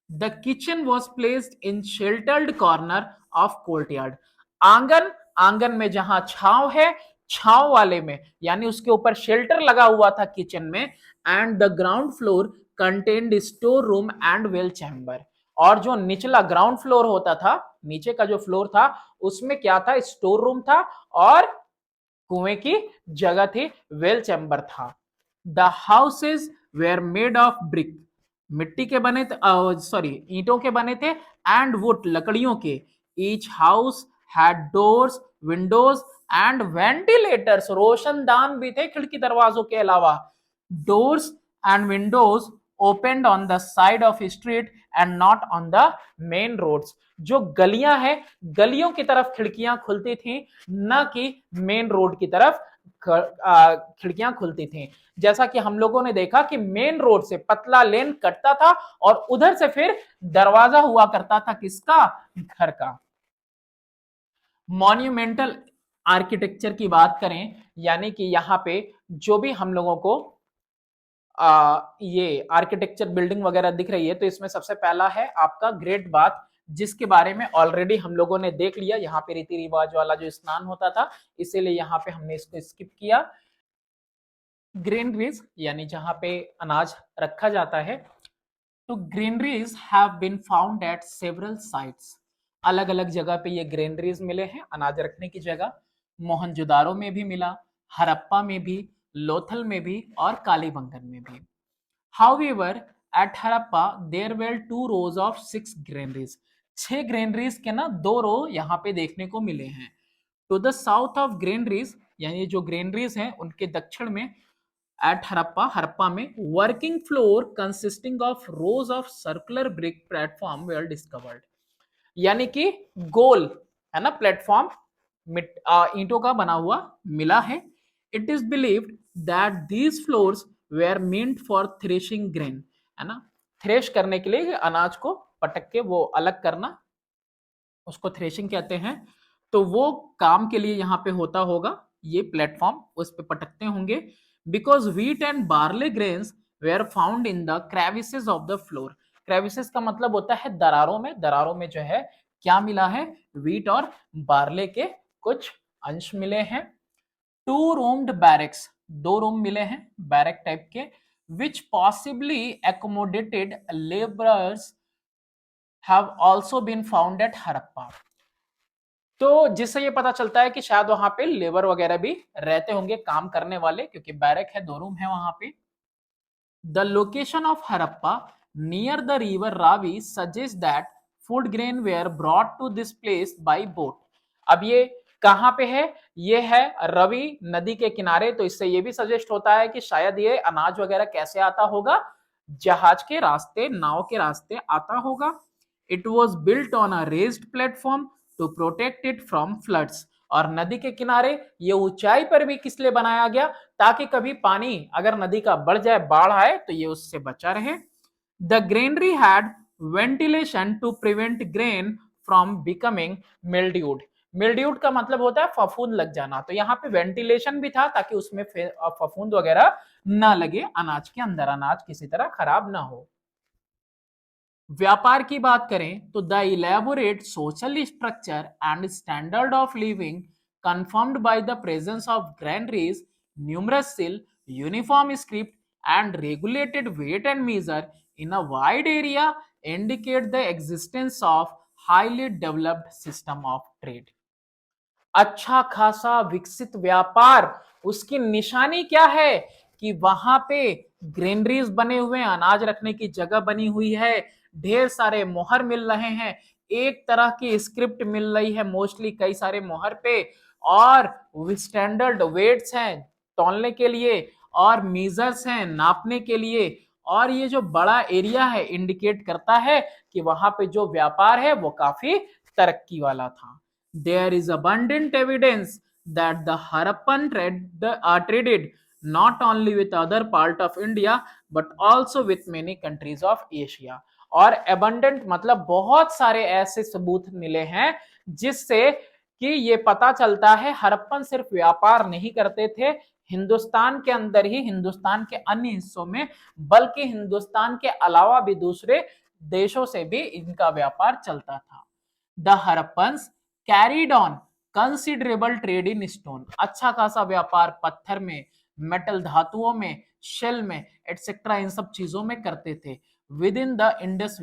The kitchen was placed in sheltered corner of courtyard. आंगन, आंगन में जहां छांव है, छांव वाले में यानी उसके ऊपर शेल्टर लगा हुआ था किचन में। And the ground floor contained store room and well chamber. और जो निचला ग्राउंड फ्लोर होता था, नीचे का जो फ्लोर था उसमें क्या था? स्टोर रूम था और कुएं की जगह थी, वेल चैम्बर था। The houses were made of brick, मिट्टी के बने थे, सॉरी ईंटों के बने थे, एंड वुड, लकड़ियों के। Each house had doors, windows and ventilators, रोशनदान भी थे खिड़की दरवाजों के अलावा। Doors and windows opened on the side of street and not on the main roads. जो गलियां हैं, गलियों की तरफ खिड़कियां खुलती थी, न कि मेन रोड की तरफ खिड़कियां खुलती थी। जैसा कि हम लोगों ने देखा कि मेन रोड से पतला लेन कटता था और उधर से फिर दरवाजा हुआ करता था किसका? घर का। मॉन्यूमेंटल आर्किटेक्चर की बात करें, यानी कि यहाँ पे जो भी हम लोगों को ये आर्किटेक्चर बिल्डिंग वगैरह दिख रही है, तो इसमें सबसे पहला है आपका ग्रेट बाथ, जिसके बारे में ऑलरेडी हम लोगों ने देख लिया। यहाँ पे रीति रिवाज वाला जो स्नान होता था, इसीलिए यहाँ पे हमने इसको स्किप किया। ग्रेनरीज यानी जहां पे अनाज रखा जाता है, तो granaries have been found at several sites. अलग अलग जगह पे ये ग्रेनरीज मिले हैं, अनाज रखने की जगह। मोहनजोदारो में भी मिला, हड़प्पा में भी, लोथल में भी और कालीबंगन में भी। However, at Harappa there were 2 rows of 6 granaries। 6 granaries के ना 2 रो यहाँ पे देखने को मिले हैं। To the south of granaries, यानी जो granaries हैं उनके दक्षिण में, at हरप्पा, हरप्पा में working floor consisting of rows of circular brick platform were discovered। यानी कि गोल है ना प्लेटफॉर्म ईंटों का बना हुआ मिला है। It is believed that these floors were meant for threshing grain, है ना, थ्रेश करने के लिए अनाज को पटक के वो अलग करना, उसको थ्रेशिंग कहते हैं। तो वो काम के लिए यहाँ पे होता होगा ये प्लेटफॉर्म, उस पे पटकते होंगे। Because wheat and barley grains were found in the crevices of the floor. Crevices का मतलब होता है दरारों में, दरारों में जो है क्या मिला है? व्हीट और बार्ले के कुछ अंश मिले हैं। 2 रूम्ड बैरक्स, 2 रूम मिले हैं बैरक टाइप के, which possibly accommodated labourers have also been found at Harappa. तो जिससे ये पता चलता है कि शायद वहां पे लेबर वगैरह भी रहते होंगे, काम करने वाले, क्योंकि बैरक है, 2 रूम है वहां पे। The location of Harappa near the river Ravi suggests that food grain were brought to this place by boat. अब ये कहाँ पे है? ये है रवि नदी के किनारे, तो इससे ये भी सजेस्ट होता है कि शायद ये अनाज वगैरह कैसे आता होगा? जहाज के रास्ते, नाव के रास्ते आता होगा। It was built on a raised platform to protect it from floods. और नदी के किनारे ये ऊंचाई पर भी किस लिए बनाया गया? ताकि कभी पानी अगर नदी का बढ़ जाए, बाढ़ आए, तो ये उससे बचा रहे। The granary had ventilation to prevent grain from becoming mildewed. Mildewed का मतलब होता है फफूंद लग जाना, तो यहाँ पे वेंटिलेशन भी था ताकि उसमें फफूंद वगैरह ना लगे, अनाज के अंदर अनाज किसी तरह खराब ना हो। व्यापार की बात करें तो the elaborate social structure and standard of living confirmed by the presence of granaries, numerous sill, uniform script, and regulated weight and measure in a wide area indicate the existence of highly developed system of trade. अच्छा खासा विकसित व्यापार, उसकी निशानी क्या है? कि वहां पे ग्रेनरीज बने हुए हैं, अनाज रखने की जगह बनी हुई है, ढेर सारे मोहर मिल रहे हैं, एक तरह की स्क्रिप्ट मिल रही है मोस्टली कई सारे मोहर पे, और स्टैंडर्ड वेट्स हैं तौलने के लिए, और मीजर्स हैं नापने के लिए, और ये जो बड़ा एरिया है इंडिकेट करता है कि वहां पे जो व्यापार है वो काफी तरक्की वाला था। There is abundant evidence that the Harappan traded not only with other part of India but also with many countries of Asia. और abundant मतलब बहुत सारे ऐसे सबूत मिले हैं जिससे कि ये पता चलता है हड़प्पन सिर्फ व्यापार नहीं करते थे हिंदुस्तान के अंदर ही, हिंदुस्तान के अन्य हिस्सों में, बल्कि हिंदुस्तान के अलावा भी दूसरे देशों से भी इनका व्यापार चलता था। The Harappans carried on considerable trade in stone. अच्छा खासा व्यापार पत्थर में, मेटल धातुओं में, शेल में एटसेट्रा इन सब चीजों में करते थे। Within the Indus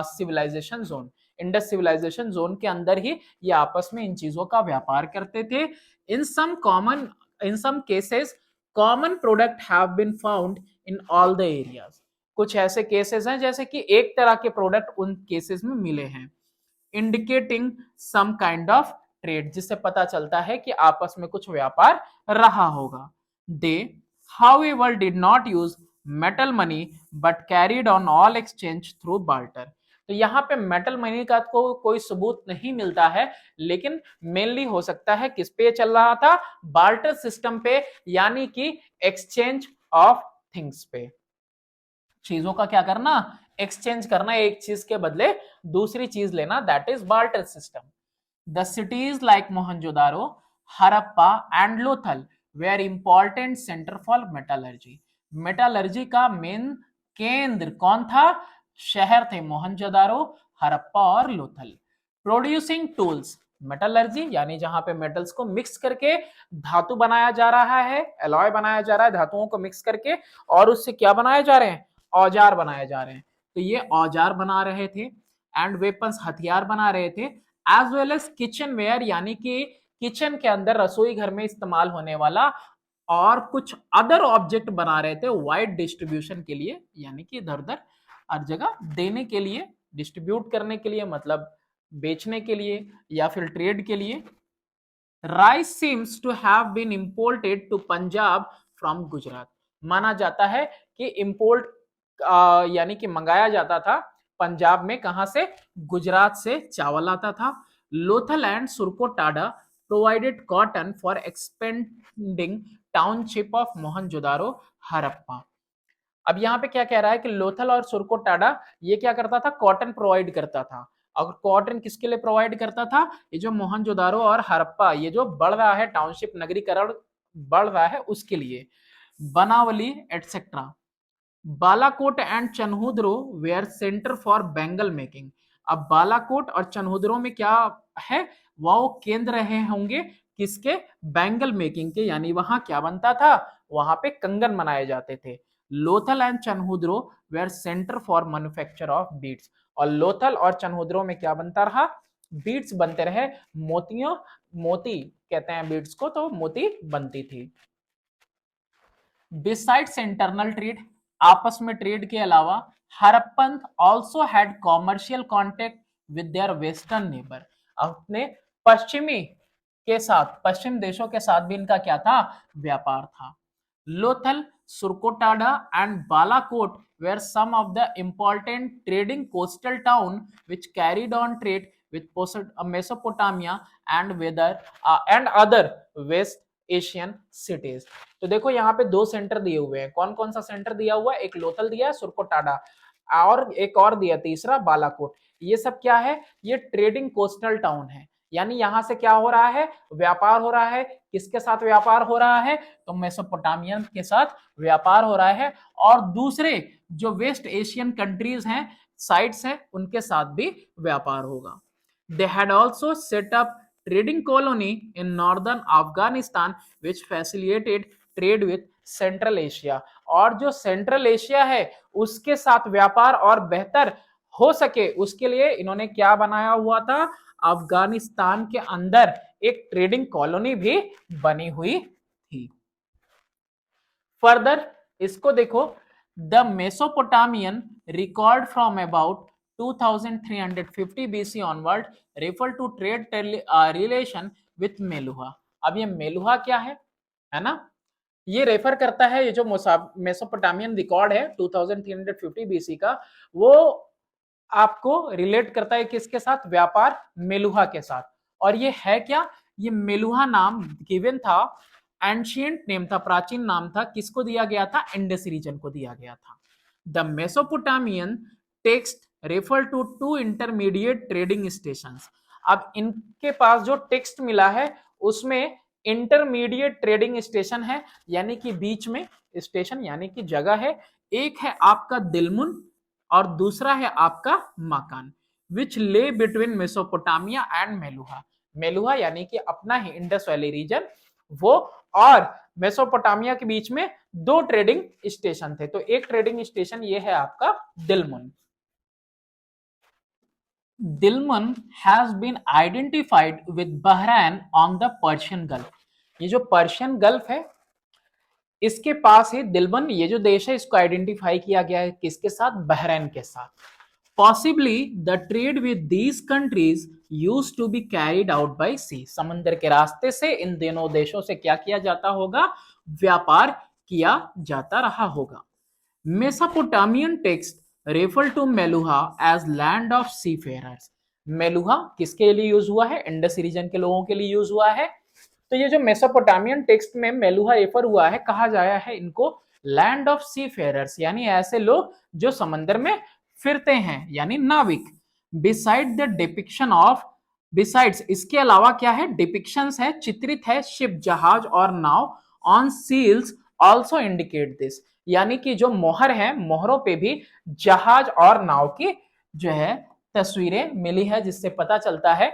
civilisation zone, Indus civilisation zone के अंदर ही ये आपस में इन चीजों का व्यापार करते थे। In some cases common product have been found in all the areas. कुछ ऐसे केसेस हैं जैसे कि एक तरह के प्रोडक्ट उन केसेस में मिले हैं, indicating some kind of trade, जिससे पता चलता है कि आपस में कुछ व्यापार रहा होगा। दे however did not use metal money but carried on all exchange through barter। तो यहाँ पे मेटल मनी का कोई सबूत नहीं मिलता है, लेकिन मेनली हो सकता है किस पे चल रहा था? बार्टर सिस्टम पे, यानी कि एक्सचेंज ऑफ थिंग्स पे, चीजों का क्या करना? एक्सचेंज करना, एक चीज के बदले दूसरी चीज लेना, that is barter system. The cities like Mohenjodaro, Harappa and Lothal were important centre for metallurgy. Metallurgy का मेन केंद्र कौन था? शहर थे मोहनजोदारो, हड़प्पा और लोथल। प्रोड्यूसिंग टूल्स, मेटलर्जी यानी जहां पे मेटल्स को मिक्स करके धातु बनाया जा रहा है, एलॉय बनाया जा रहा है धातुओं को मिक्स करके, और उससे क्या बनाए जा रहे हैं? औजार बनाए जा रहे हैं। तो ये औजार बना रहे थे, एंड वेपन्स हथियार बना रहे थे, as well as kitchenware यानी कि किचन के अंदर रसोई घर में इस्तेमाल होने वाला और कुछ अदर ऑब्जेक्ट बना रहे थे वाइड डिस्ट्रीब्यूशन के लिए, यानी कि इधर उधर हर जगह देने के लिए, डिस्ट्रीब्यूट करने के लिए, मतलब बेचने के लिए या फिर ट्रेड के लिए। Rice seems to have been imported to Punjab from Gujarat. माना जाता है कि इंपोर्ट यानी कि मंगाया जाता था पंजाब में, कहां से? गुजरात से चावल आता था। Lothal and Surkotada provided cotton for expanding township of Mohenjodaro, Harappa. अब यहाँ पे क्या कह रहा है कि लोथल और सुरकोटाडा ये क्या करता था? कॉटन प्रोवाइड करता था। और कॉटन किसके लिए प्रोवाइड करता था? ये जो मोहनजोदारो और हड़प्पा, ये जो बढ़ रहा है टाउनशिप नगरीकरण बढ़ रहा है, उसके लिए। Banawali etcetera. Balakot and Chanhudaro were centre for bangle making. अब बालाकोट और चनहुद्रो में क्या है? वो केंद्र रहे होंगे किसके? बैंगल मेकिंग के, यानी वहां क्या बनता था? वहां पे कंगन बनाए जाते थे। Lothal and Chanhudaro were centre for manufacture of beads. और लोथल और चनहुद्रो में क्या बनता रहा? बीड्स बनते रहे, मोतियों, मोती कहते हैं बीड्स को, तो मोती बनती थी। बिसाइड्स इंटरनल ट्रेड, आपस में ट्रेड के अलावा Harappan also had commercial contact with their western neighbour, अपने पश्चिमी के साथ, पश्चिम देशों के साथ भी इनका क्या था, व्यापार था। Lothal, Surkotada and Balakot were some of the important trading coastal town which carried on trade with Mesopotamia and other West Asian cities। तो देखो यहाँ पे दो सेंटर दिए हुए हैं, कौन कौन सा सेंटर दिया हुआ है, एक लोथल दिया है, सुरकोटाडा, और एक और दिया तीसरा बालाकोट। ये सब क्या है, ये ट्रेडिंग कोस्टल टाउन है, यानी यहां से क्या हो रहा है, व्यापार हो रहा है। किसके साथ व्यापार हो रहा है, तो मेसोपोटामियन के साथ व्यापार हो रहा है, और दूसरे जो वेस्ट एशियन कंट्रीज हैं, साइट्स हैं, उनके साथ भी व्यापार होगा। They had also set up trading colony in northern Afghanistan which facilitated trade with central Asia, और जो सेंट्रल एशिया है उसके साथ व्यापार और बेहतर हो सके उसके लिए इन्होंने क्या बनाया हुआ था, अफगानिस्तान के अंदर एक ट्रेडिंग कॉलोनी भी बनी हुई थी। फर्दर इसको देखो, the Mesopotamian record from about 2350 BC onward refer to trade relation with Meluhha. अब ये मेलुहा क्या है ना, ये रेफर करता है, ये जो मेसोपोटामियन रिकॉर्ड है 2350 BC का, वो आपको रिलेट करता है किसके साथ, व्यापार मेलुहा के साथ। और ये है क्या, ये मेलुहा नाम गिवन था, एंशिएंट नेम था, प्राचीन नाम था, किसको दिया गया था, इंडस रीजन को दिया गया था। The Mesopotamian text refer to two intermediate trading stations. अब इनके पास जो टेक्स्ट मिला है उसमें इंटरमीडिएट ट्रेडिंग स्टेशन है, यानी कि बीच में स्टेशन यानी कि जगह है। एक है आपका दिलमुन और दूसरा है आपका माकान, which lie between Mesopotamia and Meluhha. Meluhha यानी कि अपना ही इंडस वैली रीजन, वो और मेसोपोटामिया के बीच में दो ट्रेडिंग स्टेशन थे। तो एक ट्रेडिंग स्टेशन ये है आपका Dilmun. Dilmun has been identified with Bahrain on the Persian Gulf. ये जो पर्शियन गल्फ है इसके पास ही दिलमुन, ये जो देश है, इसको आइडेंटिफाई किया गया है किसके साथ, बहरैन के साथ। Possibly the trade with these countries used to be carried out by sea। समंदर के रास्ते से इन दोनों देशों से क्या किया जाता होगा, व्यापार किया जाता रहा होगा। Mesopotamian text refer to Meluha as land of seafarers. Meluha किसके लिए यूज हुआ है, इंडस रीजन के लोगों के लिए यूज हुआ है। तो ये जो मेसोपोटामियन टेक्स्ट में मेलुहा रेफर हुआ है, कहा जाया है इनको लैंड ऑफ सीफेयरर्स, यानी ऐसे लोग जो समंदर में फिरते हैं, यानी नाविक। Beside the depiction of, besides इसके अलावा क्या है, डिपिक्शंस है, चित्रित है, शिप जहाज और नाव on seals also indicate this, यानी कि जो मोहर है, मोहरों पे भी जहाज और नाव की जो है तस्वीरें मिली है, जिससे पता चलता है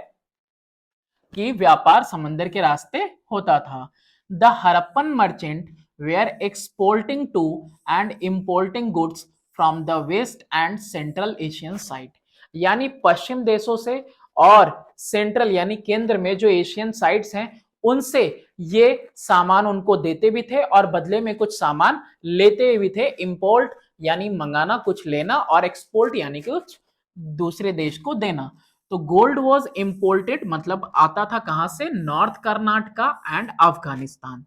कि व्यापार समंदर के रास्ते होता था। The Harappan merchant were exporting to and importing goods from the west and central Asian site, यानी पश्चिम देशों से और सेंट्रल यानी केंद्र में जो एशियन साइट्स हैं उनसे ये सामान उनको देते भी थे और बदले में कुछ सामान लेते भी थे। इंपोर्ट यानी मंगाना, कुछ लेना, और एक्सपोर्ट यानी कुछ दूसरे देश को देना। तो गोल्ड वॉज इंपोर्टेड मतलब आता था कहां से, north Karnataka and Afghanistan.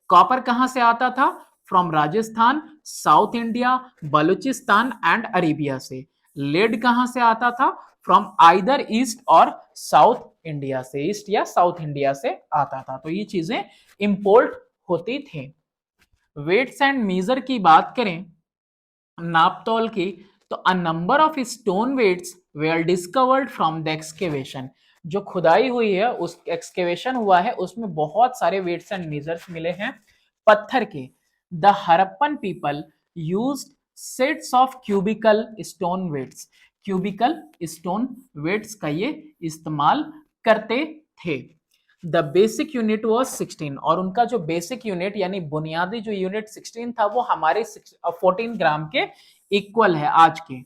Copper कहां से आता था, from Rajasthan, south India, Balochistan and Arabia से। लेड कहां से आता था, फ्रॉम आइदर ईस्ट और साउथ इंडिया से, ईस्ट या साउथ इंडिया से आता था। तो ये चीजें इंपोर्ट होती थी। वेट्स एंड मेजर की बात करें, नापतोल की, तो a number of stone weights were discovered from the excavation. जो खुदाई हुई है, उस एक्सकेवेशन हुआ है, उसमें बहुत सारे वेट्स एंड मेजर्स मिले हैं पत्थर के। The Harappan people used sets of cubical stone weights, cubical stone weights का ये इस्तेमाल करते थे। द बेसिक यूनिट वॉज 16, और उनका जो बेसिक यूनिट यानी बुनियादी जो यूनिट 16 था वो हमारे 14 ग्राम के इक्वल है आज के।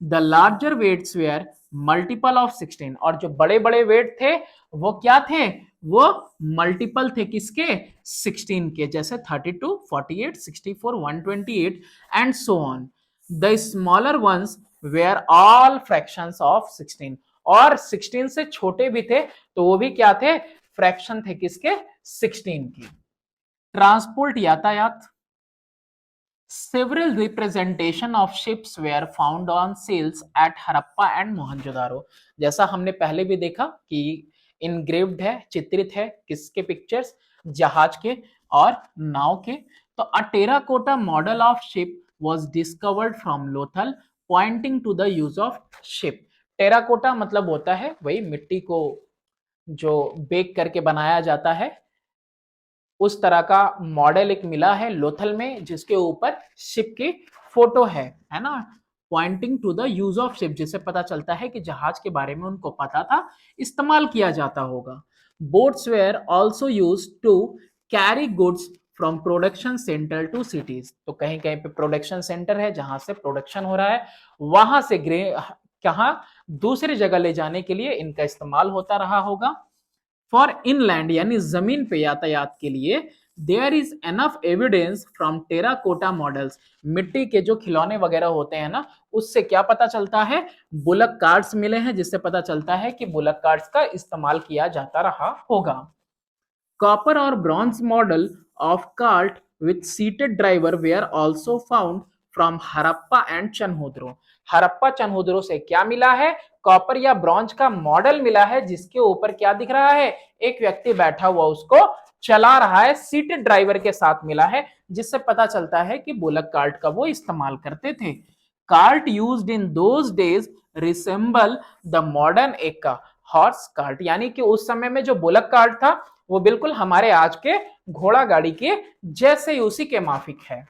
The larger weights were multiple of 16, और जो बड़े बड़े वेट थे वो क्या थे, वो मल्टीपल थे किसके, 16 के, जैसे 32, 48, 64, 128 and so on. The smaller ones were all fractions of 16, और 16 से छोटे भी थे तो वो भी क्या थे, फ्रैक्शन थे किसके, 16 की। ट्रांसपोर्ट यातायात, several representation of ships were found on seals at Harappa and Mohenjodaro. जैसा हमने पहले भी देखा कि इनग्रेव्ड है, चित्रित है किसके पिक्चर्स, जहाज के और नाव के। तो a terracotta model of ship was discovered from Lothal pointing to the use of ship. Terracotta मतलब होता है वही मिट्टी को जो बेक करके बनाया जाता है, उस तरह का मॉडल एक मिला है लोथल में जिसके ऊपर शिप की फोटो है ना, pointing to the use of ship, जिससे पता चलता है कि जहाज के बारे में उनको पता था, इस्तेमाल किया जाता होगा। Boats were also used to carry goods from production centre to cities. तो कहीं कहीं पे प्रोडक्शन सेंटर है जहां से प्रोडक्शन हो रहा है, वहां से कहा दूसरी जगह ले जाने के लिए इनका इस्तेमाल होता रहा होगा। फॉर इनलैंड यानी जमीन पे यातायात के लिए there is enough evidence from terracotta models. मिट्टी के जो खिलौने वगैरह होते हैं ना, उससे क्या पता चलता है, बुलक कार्ड्स मिले हैं जिससे पता चलता है कि बुलक कार्ड्स का इस्तेमाल किया जाता रहा होगा। कॉपर और bronze model of cart with seated driver were also found from Harappa and Chanhudaro. Harappa Chanhudaro से क्या मिला है, कॉपर या ब्रॉन्ज का मॉडल मिला है जिसके ऊपर क्या दिख रहा है, एक व्यक्ति बैठा हुआ उसको चला रहा है, सीटेड ड्राइवर के साथ मिला है, जिससे पता चलता है कि बुलक कार्ट का वो इस्तेमाल करते थे। Cart used in those days resemble the modern Ekka horse cart, यानी कि उस समय में जो बुलक कार्ट था वो बिल्कुल हमारे आज के घोड़ा गाड़ी के जैसे ही उसी के माफिक है।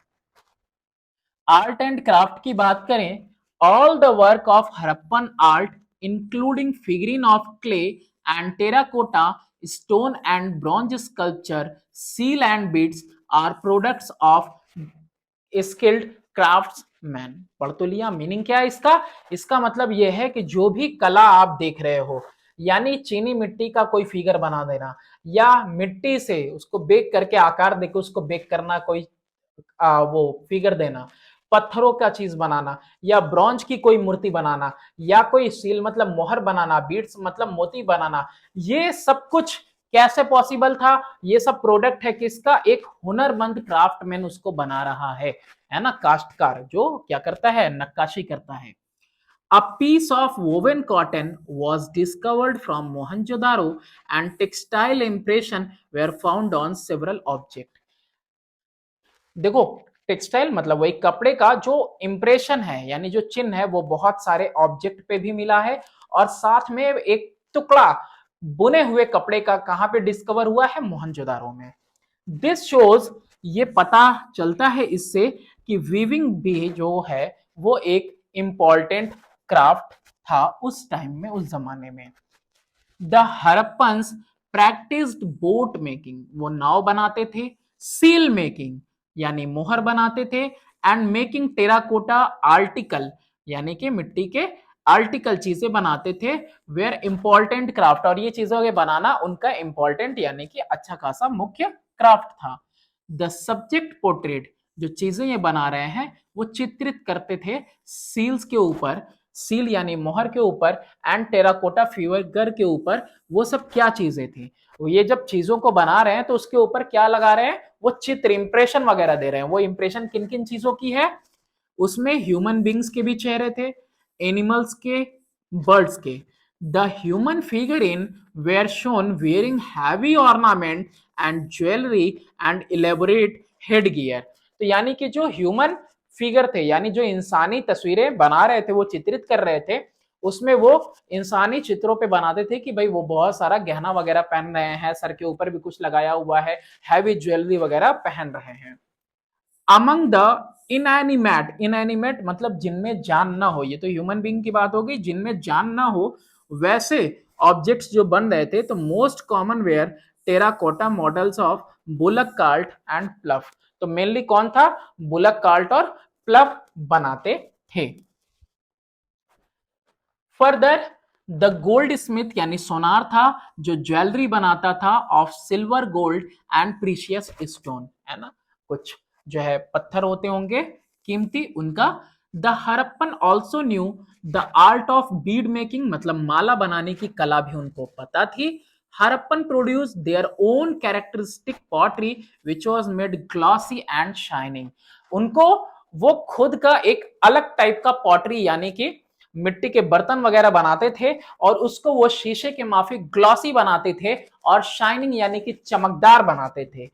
आर्ट एंड क्राफ्ट की बात करें, all the work of Harappan art including figuring of clay and terracotta, stone and bronze sculpture, seal and beads are products of skilled craftsman. पढ़ तो लिया, मीनिंग क्या है इसका, इसका मतलब यह है कि जो भी कला आप देख रहे हो, यानी चीनी मिट्टी का कोई फिगर बना देना, या मिट्टी से उसको बेक करके आकार देके उसको बेक करना, कोई वो फिगर देना, पत्थरों का चीज बनाना, या ब्रॉन्ज की कोई मूर्ति बनाना, या कोई सील मतलब मोहर बनाना, बीड्स मतलब मोती बनाना, ये सब कुछ कैसे पॉसिबल था, ये सब प्रोडक्ट है किसका, एक हुनरमंद क्राफ्टमैन उसको बना रहा है ना, काश्तकार जो क्या करता है, नक्काशी करता है। A piece of woven cotton was discovered from Mohenjo-daro and textile impression were found on several objects। देखो, टेक्सटाइल मतलब वही कपड़े का जो इंप्रेशन है यानी जो चिन्ह है वो बहुत सारे ऑब्जेक्ट पे भी मिला है, और साथ में एक टुकड़ा बुने हुए कपड़े का कहां पे डिस्कवर हुआ है, मोहनजोदारो में। दिस शोज, ये पता चलता है इससे कि वीविंग भी जो है वो एक इंपॉर्टेंट क्राफ्ट था उस टाइम में, उस जमाने में। The Harappans practised boat making, वो नाव बनाते थे, सील मेकिंग यानी मोहर बनाते थे, एंड मेकिंग टेराकोटा आर्टिकल यानी कि मिट्टी के आर्टिकल चीजें बनाते थे, वेयर इंपॉर्टेंट क्राफ्ट, और ये चीजों के बनाना उनका इंपॉर्टेंट यानी कि अच्छा खासा मुख्य क्राफ्ट था। द सब्जेक्ट पोर्ट्रेट, जो चीजें ये बना रहे हैं वो चित्रित करते थे सील्स के ऊपर, सील यानी मोहर के ऊपर, एंड टेराकोटा फिगर के ऊपर। वो सब क्या चीजें थी, ये जब चीजों को बना रहे हैं तो उसके ऊपर क्या लगा रहे हैं, वो चित्र इंप्रेशन वगैरह दे रहे हैं। वो इंप्रेशन किन किन चीजों की है, उसमें ह्यूमन बींग्स के भी चेहरे थे, एनिमल्स के, बर्ड्स के। The human figurine were shown wearing heavy ornament and jewellery and elaborate headgear. तो यानी कि जो ह्यूमन फिगर थे यानी जो इंसानी तस्वीरें बना रहे थे, वो चित्रित कर रहे थे, उसमें वो इंसानी चित्रों पे बनाते थे कि भाई वो बहुत सारा गहना वगैरह पहन रहे हैं, सर के ऊपर भी कुछ लगाया हुआ है, हैवी ज्वेलरी वगैरह पहन रहे हैं। अमंग द इनएनिमेट, इनएनिमेट मतलब जिनमें जान ना हो, ये तो ह्यूमन बीइंग की बात होगी, जिनमें जान ना हो वैसे ऑब्जेक्ट्स जो बन रहे थे, तो most common were terracotta models of bullock cart and plough. तो मेनली कौन था, बुलक कार्ट और प्लफ बनाते थे। फर्दर द गोल्ड स्मिथ यानी सोनार था जो ज्वेलरी बनाता था of silver gold and precious stone, है ना, कुछ जो है पत्थर होते होंगे कीमती उनका। The Harappan also new the art of bead making, मतलब माला बनाने की कला भी उनको पता थी। Harappan produce their own characteristic pottery which was made glossy and shining. उनको वो खुद का एक अलग टाइप का पॉटरी यानी कि मिट्टी के बर्तन वगैरह बनाते थे और उसको वो शीशे के माफिक ग्लॉसी बनाते थे और शाइनिंग यानी कि चमकदार बनाते थे।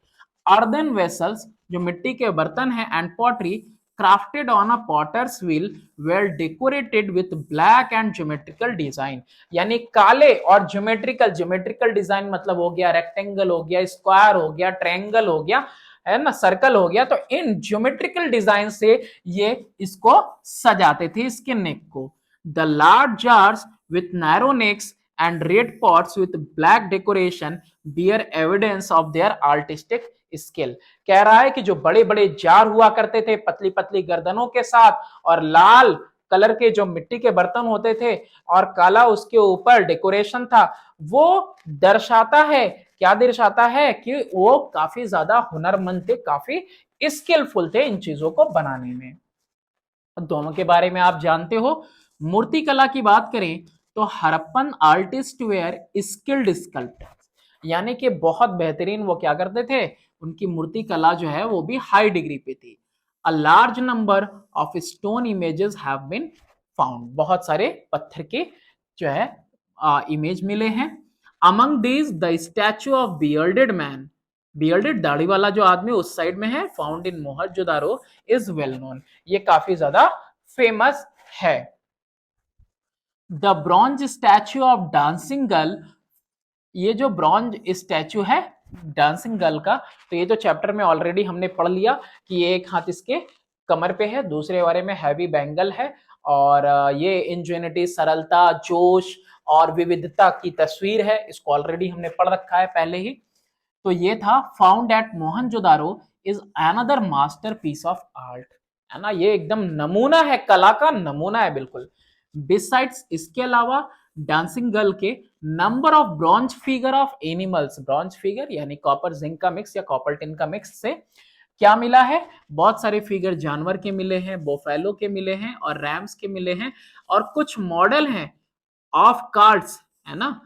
अर्दन वेसल्स जो मिट्टी के बर्तन हैं and pottery crafted on a potter's wheel were decorated with black and geometrical design, यानी काले और ज्योमेट्रिकल डिजाइन मतलब हो गया रेक्टेंगल हो गया स्क्वायर हो गया ट्रायंगल हो गया है ना सर्कल हो गया, तो इन ज्योमेट्रिकल डिजाइन से ये इसको सजाते थे इसके नेक को। The large jars with narrow necks and red pots with black decoration bear evidence of their artistic skill. कह रहा है कि जो बड़े बड़े जार हुआ करते थे पतली पतली गर्दनों के साथ और लाल कलर के जो मिट्टी के बर्तन होते थे और काला उसके ऊपर डेकोरेशन था, वो दर्शाता है क्या दर्शाता है कि वो काफी ज्यादा हुनरमंद थे, काफी स्किलफुल थे इन चीजों को बनाने में। दोनों के बारे में आप जानते हो। मूर्ति कला की बात करें तो Harappan artist were skilled sculptors, यानी कि बहुत बेहतरीन वो क्या करते थे, उनकी मूर्ति कला जो है वो भी हाई डिग्री पे थी। A large number of stone images have been found, बहुत सारे पत्थर के जो है इमेज मिले हैं। Among these the statue of bearded man, bearded दाढ़ी वाला जो आदमी उस साइड में है, found in Mohenjodaro is well known, ये काफी ज्यादा फेमस है। The bronze statue of dancing girl, ये जो ब्रॉन्ज स्टैचू है डांसिंग गर्ल का, तो ये तो चैप्टर में ऑलरेडी हमने पढ़ लिया कि एक हाथ इसके कमर पे है, दूसरे वाले में हैवी बैंगल है और ये इंजेनिटी सरलता जोश और विविधता की तस्वीर है, इसको ऑलरेडी हमने पढ़ रखा है पहले ही। तो ये था found at Mohenjodaro is another masterpiece of art, है ना, ये एकदम नमूना है, कला का नमूना है बिल्कुल। बिसाइड्स इसके अलावा डांसिंग गर्ल के number of bronze figure of animals, bronze figure यानी कॉपर जिंक का मिक्स या कॉपर टिन का मिक्स से क्या मिला है, बहुत सारे फिगर जानवर के मिले हैं, बोफेलो के मिले हैं और रैम्स के मिले हैं और कुछ मॉडल हैं ऑफ कार्ड्स, है ना,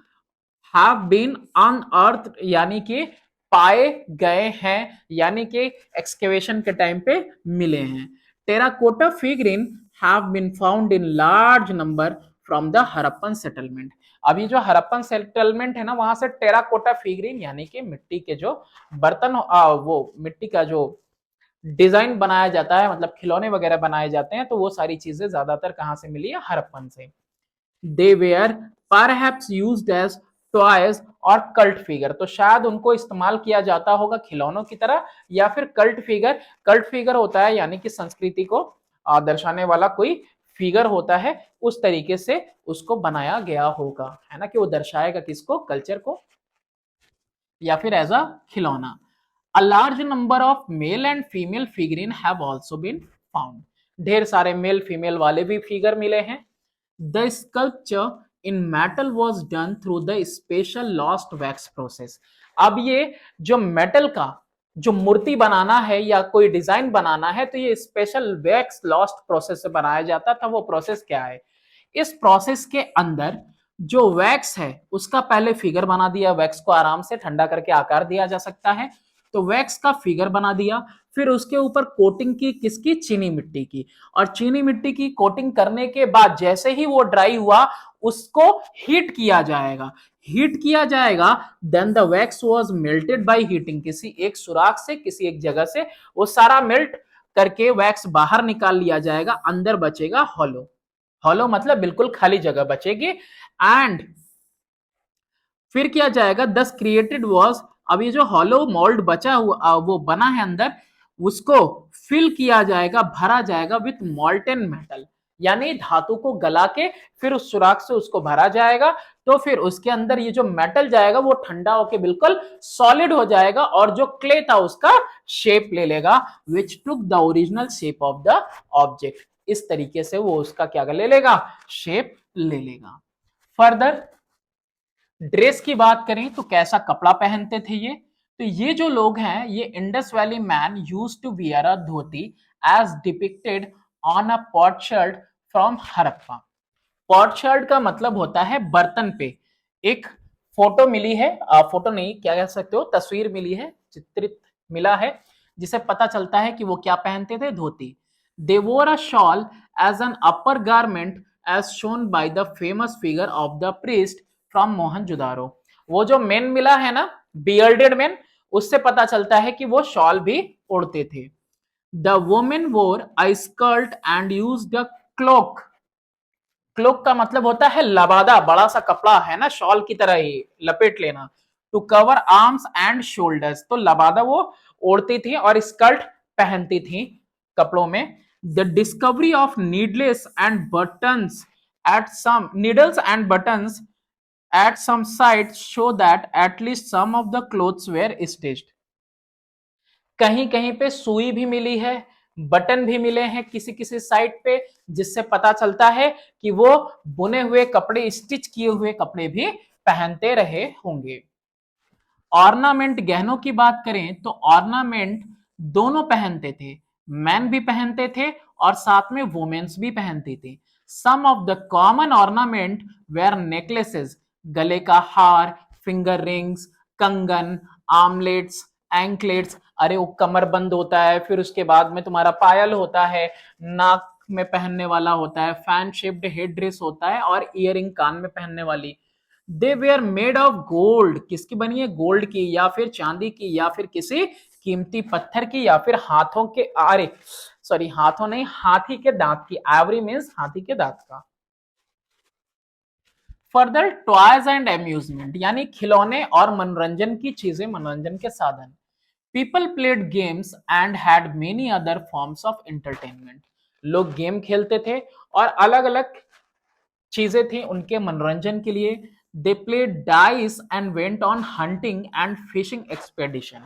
हैव बीन अनअर्थ यानी कि पाए गए हैं, यानी कि एक्सकेवेशन के टाइम पे मिले हैं। Terracotta figurine have been found in large number from the Harappan settlement. अभी जो हरप्पन सेटलमेंट है ना वहां से टेराकोटा फिगरिन यानी कि मिट्टी के जो बर्तन वो मिट्टी का जो डिजाइन बनाया जाता है मतलब खिलौने वगैरह बनाए जाते हैं, तो वो सारी चीजें ज्यादातर कहां से मिली है, हरप्पन से। They were perhaps used as toys और कल्ट फिगर, तो शायद उनको इस्तेमाल किया जाता होगा खिलौनों की तरह या फिर कल्ट फिगर होता है यानी कि संस्कृति को दर्शाने वाला कोई फिगर होता है, उस तरीके से उसको बनाया गया होगा, है ना, कि वो दर्शाएगा किसको, कल्चर को या फिर एज अ खिलौना। A large number of male and female figurine have also been found, ढेर सारे मेल फीमेल वाले भी फिगर मिले हैं। The sculpture in metal was done through the special lost wax process। अब ये जो मेटल का जो मूर्ति बनाना है या कोई डिजाइन बनाना है तो ये स्पेशल वैक्स लॉस्ट प्रोसेस से बनाया जाता था। वो प्रोसेस क्या है, इस प्रोसेस के अंदर जो वैक्स है उसका पहले फिगर बना दिया, वैक्स को आराम से ठंडा करके आकार दिया जा सकता है, तो वैक्स का फिगर बना दिया, फिर उसके ऊपर कोटिंग की किसकी, चीनी मिट्टी की, और चीनी मिट्टी की कोटिंग करने के बाद जैसे ही वो ड्राई हुआ उसको हीट किया जाएगा, हीट किया जाएगा, then the wax was melted by heating, किसी एक सुराख से किसी एक जगह से वो सारा मेल्ट करके वैक्स बाहर निकाल लिया जाएगा, अंदर बचेगा हॉलो, हॉलो मतलब बिल्कुल खाली जगह बचेगी। एंड फिर क्या जाएगा, दस क्रिएटेड वॉज, अब ये जो हॉलो मोल्ड बचा हुआ वो बना है अंदर, उसको फिल किया जाएगा, भरा जाएगा विथ मॉल्टेन मेटल, यानी धातु को गला के फिर उस सुराख से उसको भरा जाएगा, तो फिर उसके अंदर ये जो मेटल जाएगा वो ठंडा होके बिल्कुल सॉलिड हो जाएगा और जो क्ले था उसका शेप ले लेगा, which took the original shape of the object, इस तरीके से वो उसका क्या ले लेगा, शेप ले लेगा। फर्दर ड्रेस की बात करें तो कैसा कपड़ा पहनते थे ये, तो ये जो लोग हैं ये Indus valley man used to wear a dhoti as depicted on a potsherd from Harappa. Potsherd का मतलब होता है बर्तन पे। एक फोटो मिली है, फोटो नहीं क्या कह सकते हो, तस्वीर मिली है, चित्रित मिला है, जिसे पता चलता है कि वो क्या पहनते थे, dhoti. They wore a shawl as an upper garment as shown by the famous figure of the priest from Mohenjodaro. वो जो मेन मिला है ना, बियर्डेड मैन, उससे पता चलता है कि वो शॉल भी ओढ़ते थे। The women wore a skirt and use the cloak. Cloak का मतलब होता है लबादा, बड़ा सा कपड़ा है ना, शॉल की तरह ही लपेट लेना। To cover arms and shoulders, तो लबादा वो ओढ़ती थी और स्कर्ट पहनती थी कपड़ों में। The discovery of needles and buttons at some needles and buttons at some site show that at least some of the clothes were stitched. कहीं कहीं पे सुई भी मिली है, बटन भी मिले हैं किसी किसी साइट पे, जिससे पता चलता है कि वो बुने हुए कपड़े, स्टिच किए हुए कपड़े भी पहनते रहे होंगे। ऑर्नामेंट, गहनों की बात करें तो ऑर्नामेंट दोनों पहनते थे, मैन भी पहनते थे और साथ में वुमेन्स भी पहनती थी। Some of the common ornament were necklaces, गले का हार, फिंगर रिंग्स, कंगन, आर्मलेट्स, एंकलेट्स, अरे वो कमरबंद होता है, फिर उसके बाद में तुम्हारा पायल होता है, नाक में पहनने वाला होता है, फैन शेप्ड हेड ड्रेस होता है, और इयरिंग कान में पहनने वाली। दे वेयर मेड ऑफ गोल्ड, किसकी बनी है, गोल्ड की या फिर चांदी की या फिर किसी कीमती पत्थर की या फिर हाथों के, अरे सॉरी हाथों नहीं, हाथी के दांत की। एवरी मीन्स हाथी के दांत का। फर्दर टॉयज एंड अम्यूजमेंट, यानी खिलौने और मनोरंजन की चीजें, मनोरंजन के साधन। People played games and had many other forms of entertainment. लोग गेम खेलते थे और अलग अलग चीजें थी उनके मनोरंजन के लिए। They play dice and went on hunting and fishing expedition,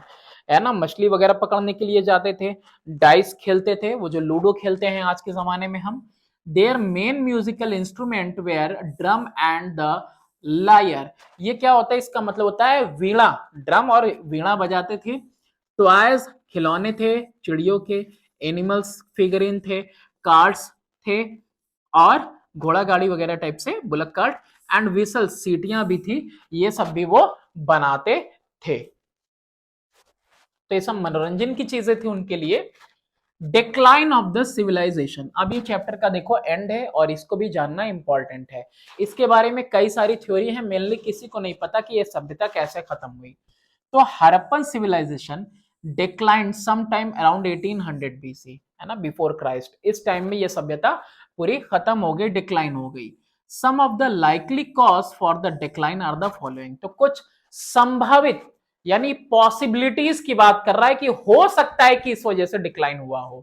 है ना, मछली वगैरह पकड़ने के लिए जाते थे, डाइस खेलते थे, वो जो लूडो खेलते हैं आज के जमाने में हम। Their main musical instrument were drum and the lyre. ये क्या होता है, इसका मतलब होता है वीणा, ड्रम और वीणा बजाते थे। टॉयज, खिलौने थे चिड़ियों के, एनिमल्स फिगरिन थे, कार्ड्स थे, और घोड़ा गाड़ी वगैरह टाइप से बुलक कार्ट, एंड विसल, सीटियां भी थी, ये सब भी वो बनाते थे। तो ये सब मनोरंजन की चीजें थी उनके लिए। डिक्लाइन ऑफ द सिविलाइजेशन, अब ये चैप्टर का देखो एंड है और इसको भी जानना इंपॉर्टेंट है। इसके बारे में कई सारी थ्योरी है, मेनली किसी को नहीं पता कि ये सभ्यता कैसे खत्म हुई। तो Harappan civilisation decline some time around 1800 BC, है ना, बिफोर क्राइस्ट। इस टाइम में ये सभ्यता पूरी खत्म हो गई, डिक्लाइन हो गई। Some of the likely cause for the decline are the following, तो कुछ संभावित यानी पॉसिबिलिटीज की बात कर रहा है कि हो सकता है कि इस वजह से डिक्लाइन हुआ हो।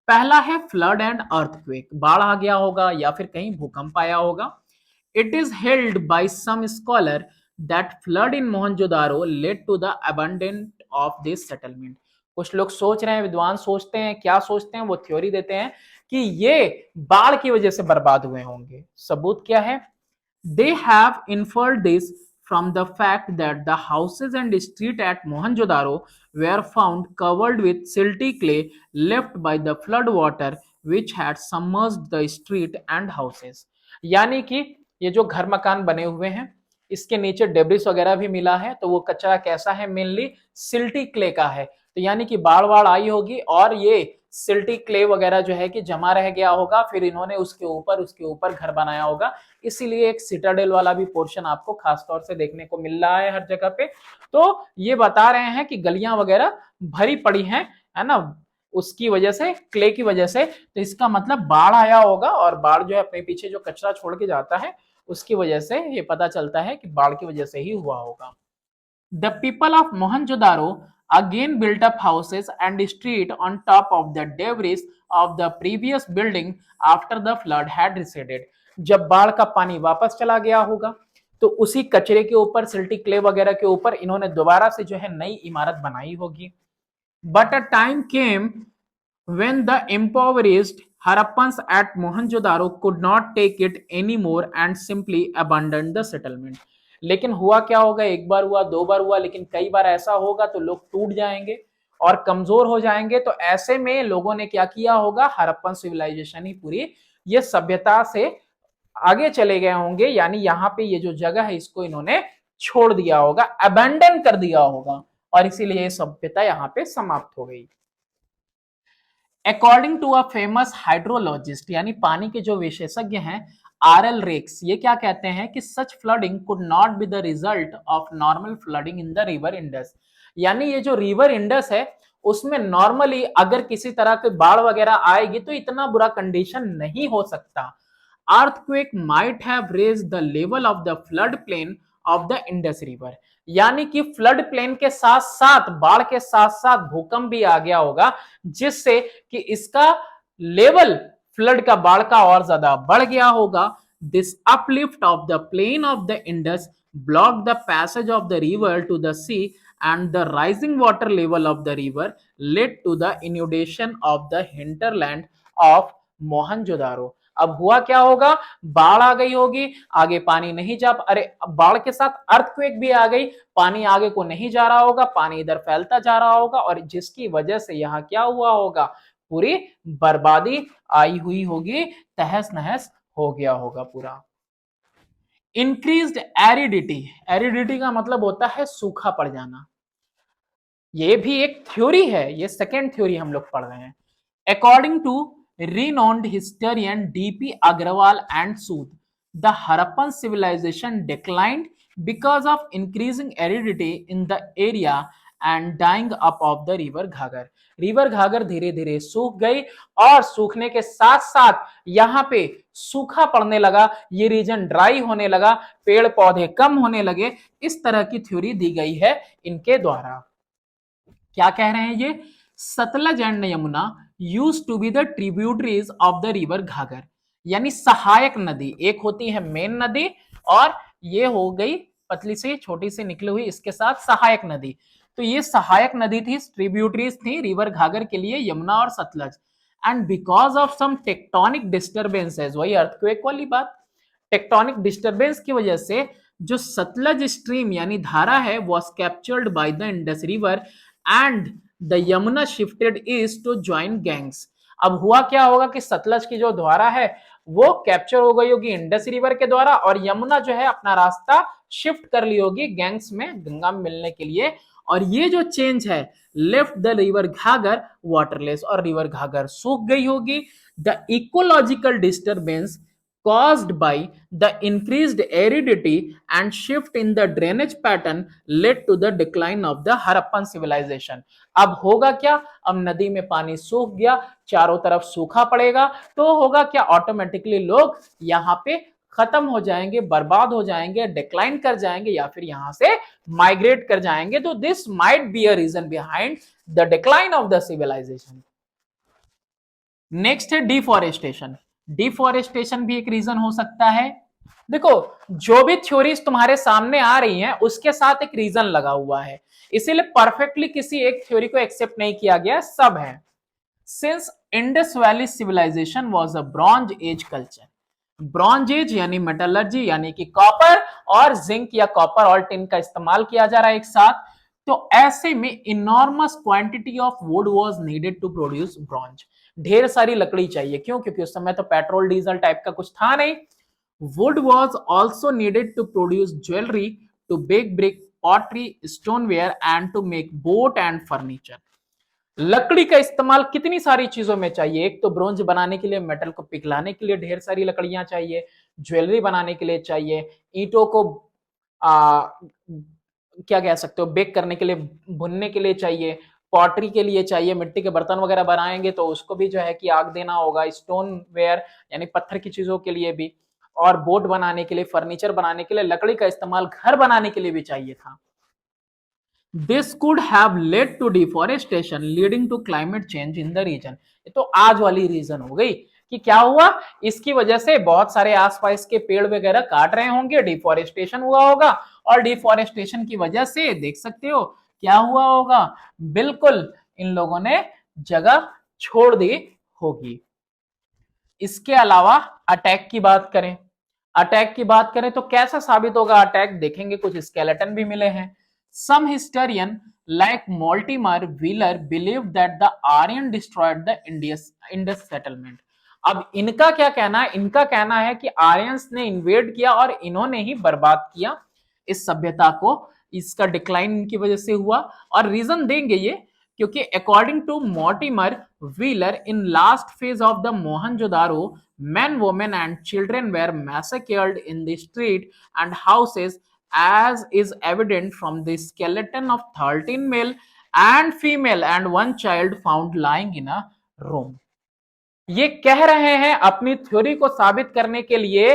पहला है फ्लड एंड अर्थक्वेक, बाढ़ आ गया होगा या फिर कहीं भूकंप आया होगा। It is held by some scholar that flood in Mohenjo-daro led to the abandonment of this settlement. कुछ लोग सोच रहे हैं, विद्वान सोचते हैं, क्या सोचते हैं, वो थ्योरी देते हैं कि ये बाढ़ की वजह से बर्बाद हुए होंगे। सबूत क्या है? They have inferred this from the fact that the houses and street at Mohenjo-daro were found covered with silty clay left by the flood water which had submerged the street and houses. यानी कि ये जो घर मकान बने हुए हैं इसके नीचे डेब्रिस वगैरह भी मिला है, तो वो कचरा कैसा है, मेनली सिल्टी क्ले का है। तो यानी कि बाढ़ बाढ़ आई होगी और ये सिल्टी क्ले वगैरह जो है कि जमा रह गया होगा, फिर इन्होंने उसके ऊपर घर बनाया होगा। इसीलिए एक सिटाडेल वाला भी पोर्शन आपको खास तौर से देखने को मिल रहा है हर जगह पे। तो ये बता रहे हैं कि गलियां वगैरह भरी पड़ी हैं, है ना, उसकी वजह से, क्ले की वजह से। तो इसका मतलब बाढ़ आया होगा और बाढ़ जो है अपने पीछे जो कचरा छोड़ के जाता है उसकी वजह से ये पता चलता है कि बाढ़ की वजह से ही हुआ होगा। The people of Mohenjo-daro again built up houses and street on top of the debris of the previous building after the flood had receded. जब बाढ़ का पानी वापस चला गया होगा तो उसी कचरे के ऊपर, सिल्टी क्ले वगैरह के ऊपर इन्होंने दोबारा से जो है नई इमारत बनाई होगी। But a time came when the impoverished Harappans at Mohenjo-daro could not take it anymore and simply abandoned the settlement. लेकिन हुआ क्या होगा, एक बार हुआ, दो बार हुआ, लेकिन कई बार ऐसा होगा तो लोग टूट जाएंगे और कमजोर हो जाएंगे। तो ऐसे में लोगों ने क्या किया होगा, हड़प्पन सिविलाइजेशन ही पूरी ये सभ्यता से आगे चले गए होंगे, यानी यहाँ पे ये जो जगह है इसको इन्होंने छोड़ दिया होगा, अबेंडन कर दिया होगा, और इसीलिए ये सभ्यता यहाँ पे समाप्त हो गई। According to a famous hydrologist, यानी पानी के जो विशेषज्ञ हैं, आरएल रेक्स, ये क्या कहते हैं कि such flooding could not be the result of normal flooding in the river Indus. यानी ये जो रिवर इंडस है उसमें नॉर्मली अगर किसी तरह की बाढ़ वगैरह आएगी तो इतना बुरा कंडीशन नहीं हो सकता। Earthquake might have raised the level of the flood plain of the Indus river. यानी कि फ्लड प्लेन के साथ साथ, बाढ़ के साथ साथ भूकंप भी आ गया होगा, जिससे कि इसका लेवल फ्लड का, बाढ़ का और ज्यादा बढ़ गया होगा। This uplift of the plain of the Indus block the passage of the river to the sea and the rising water level of the river led to the inundation of the hinterland of Mohenjodaro. अब हुआ क्या होगा, बाढ़ आ गई होगी, आगे पानी नहीं जा, अरे बाढ़ के साथ अर्थक्वेक भी आ गई, पानी आगे को नहीं जा रहा होगा, पानी इधर फैलता जा रहा होगा, और जिसकी वजह से यहाँ क्या हुआ होगा, पूरी बर्बादी आई हुई होगी, तहस नहस हो गया होगा पूरा। इंक्रीज्ड एरिडिटी, एरिडिटी का मतलब होता है सूखा पड़ जाना, ये भी एक थ्योरी है, ये सेकेंड थ्योरी हम लोग पढ़ रहे हैं। According to renowned historian D.P. Agrawal and Sood, the Harappan civilization declined because of increasing aridity in the area and dying up of the river Ghaggar. River Ghaggar धीरे धीरे सूख गई और सूखने के साथ साथ यहाँ पे सूखा पड़ने लगा, ये रीजन ड्राई होने लगा, पेड़ पौधे कम होने लगे। इस तरह की थ्योरी दी गई है इनके द्वारा। क्या कह रहे हैं ये, Sutlej and Yamuna use to be the tributaries of the river Ghaggar, यानी सहायक नदी, एक होती है मेन नदी और ये हो गई पतली सी छोटी सी निकली हुई इसके साथ सहायक नदी। तो ये सहायक नदी थी, ट्रिब्यूटरीज थी रिवर घाघर के लिए, यमुना और Sutlej. And because of some tectonic disturbances, वही अर्थक्वेक वाली बात, टेक्टोनिक डिस्टर्बेंस की वजह से जो सतलज स्ट्रीम यानी धारा है was captured by the Indus river and the Yamuna shifted east to join Ganges. अब हुआ क्या होगा कि सतलज की जो धारा है वो कैप्चर हो गई होगी इंडस रिवर के द्वारा, और यमुना जो है अपना रास्ता शिफ्ट कर ली होगी गैंग्स में गंगा में मिलने के लिए। और ये जो चेंज है, लेफ्ट द रिवर घाघर वाटरलेस, और रिवर घाघर सूख गई होगी। The ecological disturbance caused by the increased aridity and shift in the drainage pattern led to the decline of the Harappan civilization. अब होगा क्या, अब नदी में पानी सूख गया, चारों तरफ सूखा पड़ेगा, तो होगा क्या, ऑटोमेटिकली लोग यहाँ पे खत्म हो जाएंगे, बर्बाद हो जाएंगे, डिक्लाइन कर जाएंगे, या फिर यहां से माइग्रेट कर जाएंगे। तो this might be a reason behind the decline of the civilisation. Next है डिफॉरेस्टेशन। डिफॉरेस्टेशन भी एक रीजन हो सकता है। देखो, जो भी थ्योरीज तुम्हारे सामने आ रही हैं उसके साथ एक रीजन लगा हुआ है, इसीलिए परफेक्टली किसी एक थ्योरी को एक्सेप्ट नहीं किया गया, सब है। Since Indus valley civilisation was a bronze age culture, bronze age यानी मेटलर्जी, यानी कि कॉपर और जिंक या कॉपर और टिन का इस्तेमाल किया जा रहा है एक साथ, तो ऐसे में enormous quantity of wood was needed to produce bronze. ढेर सारी लकड़ी चाहिए, क्यों, क्योंकि उस समय तो पेट्रोल डीजल टाइप का कुछ था नहीं। Wood was also needed to produce jewellery, to bake brick, pottery, stoneware and to make boat and furniture. लकड़ी का इस्तेमाल कितनी सारी चीजों में चाहिए, एक तो ब्रोंज बनाने के लिए, मेटल को पिघलाने के लिए ढेर सारी लकड़ियां चाहिए, ज्वेलरी बनाने के लिए चाहिए, ईंटों को क्या कह सकते हो, बेक करने के लिए, भुनने के लिए चाहिए, पॉटरी के लिए चाहिए, मिट्टी के बर्तन वगैरह बनाएंगे तो उसको भी जो है कि आग देना होगा, स्टोन वेयर यानी पत्थर की चीजों के लिए भी, और बोट बनाने के लिए, फर्नीचर बनाने के लिए लकड़ी का इस्तेमाल घर बनाने के लिए भी चाहिए था। This could have led to deforestation leading to climate change in the region. ये तो आज वाली रीजन हो गई कि क्या हुआ, इसकी वजह से बहुत सारे आसपास के पेड़ वगैरह काट रहे होंगे, डिफॉरेस्टेशन हुआ होगा, और डिफॉरेस्टेशन की वजह से देख सकते हो क्या हुआ होगा, बिल्कुल इन लोगों ने जगह छोड़ दी होगी। इसके अलावा अटैक की बात करें, अटैक की बात करें तो कैसा साबित होगा अटैक, देखेंगे कुछ स्केलेटन भी मिले हैं। Some historian like Mortimer Wheeler believe that the Aryan destroyed the Indus settlement. अब इनका क्या कहना है, इनका कहना है कि आर्यंस ने इन्वेड किया और इन्होंने ही बर्बाद किया इस सभ्यता को, इसका डिक्लाइन इनकी वजह से हुआ। और रीजन देंगे ये, क्योंकि according to Mortimer Wheeler in last phase of the Mohenjodaro men, women and children were massacred in the street and houses, as is evident from the skeleton of 13 male and female and one child found lying in a room। ये कह रहे हैं अपनी theory को साबित करने के लिए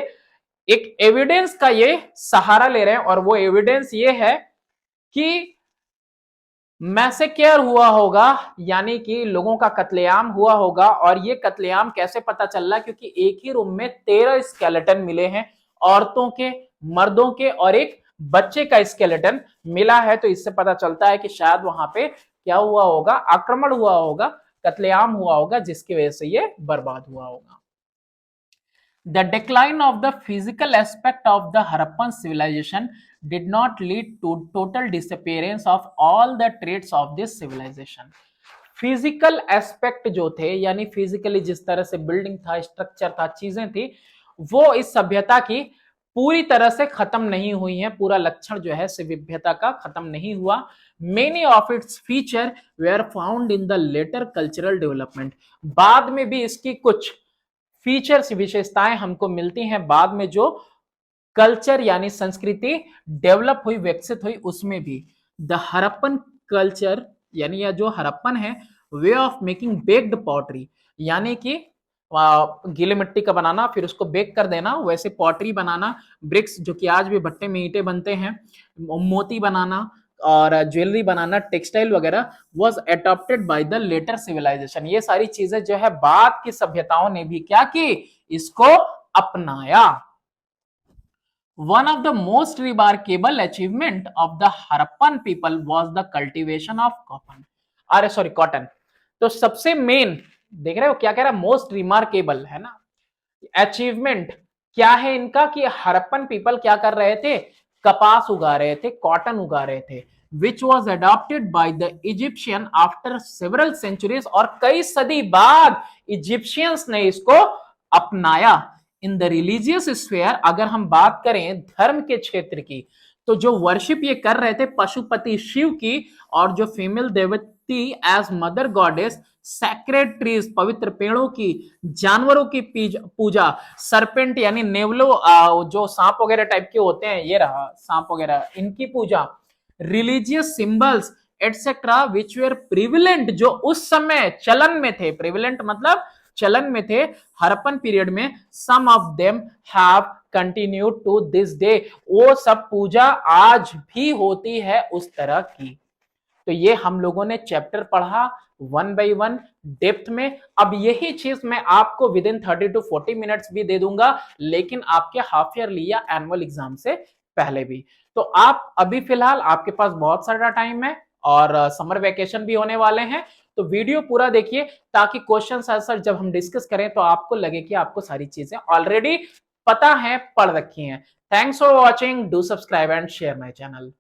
एक एविडेंस का ये सहारा ले रहे हैं, और वो एविडेंस ये है कि मैसेकेयर हुआ होगा, यानी कि लोगों का कत्लेआम हुआ होगा। और ये कत्लेआम कैसे पता चल रहा है, क्योंकि एक ही रूम में 13 स्केलेटन मिले हैं, औरतों के, मर्दों के और एक बच्चे का स्केलेटन मिला है। तो इससे पता चलता है कि शायद वहां पे क्या हुआ होगा, आक्रमण हुआ होगा, कत्लेआम हुआ होगा, जिसकी वजह से ये बर्बाद हुआ होगा। The decline of the physical aspect of the Harappan civilization did not lead to total disappearance of all the traits of this civilization। Physical aspect जो थे, यानी फिजिकली जिस तरह से बिल्डिंग था, स्ट्रक्चर था, चीजें थी, वो इस सभ्यता की पूरी तरह से खत्म नहीं हुई हैं। पूरा लक्षण जो है सभ्यता का खत्म नहीं हुआ। Many of its feature were found in the later cultural development. बाद में भी इसकी कुछ फीचर्स, विशेषताएं हमको मिलती हैं बाद में, जो कल्चर यानी संस्कृति डेवलप हुई, विकसित हुई, उसमें भी। द हरप्पन कल्चर यानी यह जो हरप्पन है, way of making baked pottery, यानी कि गीले मिट्टी का बनाना फिर उसको बेक कर देना, वैसे पॉटरी बनाना, ब्रिक्स जो कि आज भी भट्टे में ईंटें बनते हैं, मोती बनाना और ज्वेलरी बनाना, टेक्सटाइल वगैरह, was adopted by the later civilisation. ये सारी चीजें जो है बाद की सभ्यताओं ने भी क्या की, इसको अपनाया। One of the most remarkable achievement of the Harappan people was the cultivation of cotton। तो सबसे मेन, देख रहे हो क्या कह रहा है, मोस्ट रिमार्केबल है ना, अचीवमेंट क्या है इनका, कि हरप्पन पीपल क्या कर रहे थे, कपास उगा रहे थे, कॉटन उगा रहे थे, which was adopted by the Egyptian after several centuries. और कई सदी बाद इजिप्शियंस ने इसको अपनाया। इन द रिलीजियस स्फेयर, अगर हम बात करें धर्म के क्षेत्र की, तो जो वर्शिप ये कर रहे थे पशुपति शिव की, और जो female deity as mother goddess, sacred trees, पवित्र पेड़ों की, जानवरों की पूजा, सरपेंट यानी नेवलो, जो सांप वगैरह टाइप के होते हैं, ये रहा सांप वगैरह, इनकी पूजा, religious symbols etcetera which were prevalent, जो उस समय चलन में थे, प्रिविलेंट मतलब चलन में थे हरप्पन पीरियड में, some of them have continued to this day. वो सब पूजा आज भी होती है उस तरह की। तो ये हम लोगों ने चैप्टर पढ़ा 1 by 1 डेप्थ में। अब यही चीज मैं आपको विद इन 30 to 40 मिनट्स भी दे दूंगा, लेकिन आपके हाफ ईयरली या एनुअल एग्जाम से पहले भी। तो आप अभी फिलहाल आपके पास बहुत सारा टाइम है, और समर वेकेशन भी होने वाले हैं, तो वीडियो पूरा देखिए, ताकि क्वेश्चन आंसर जब हम डिस्कस करें तो आपको लगे कि आपको सारी चीजें ऑलरेडी पता है, पढ़ रखी हैं। Thanks for watching, do subscribe and share my channel.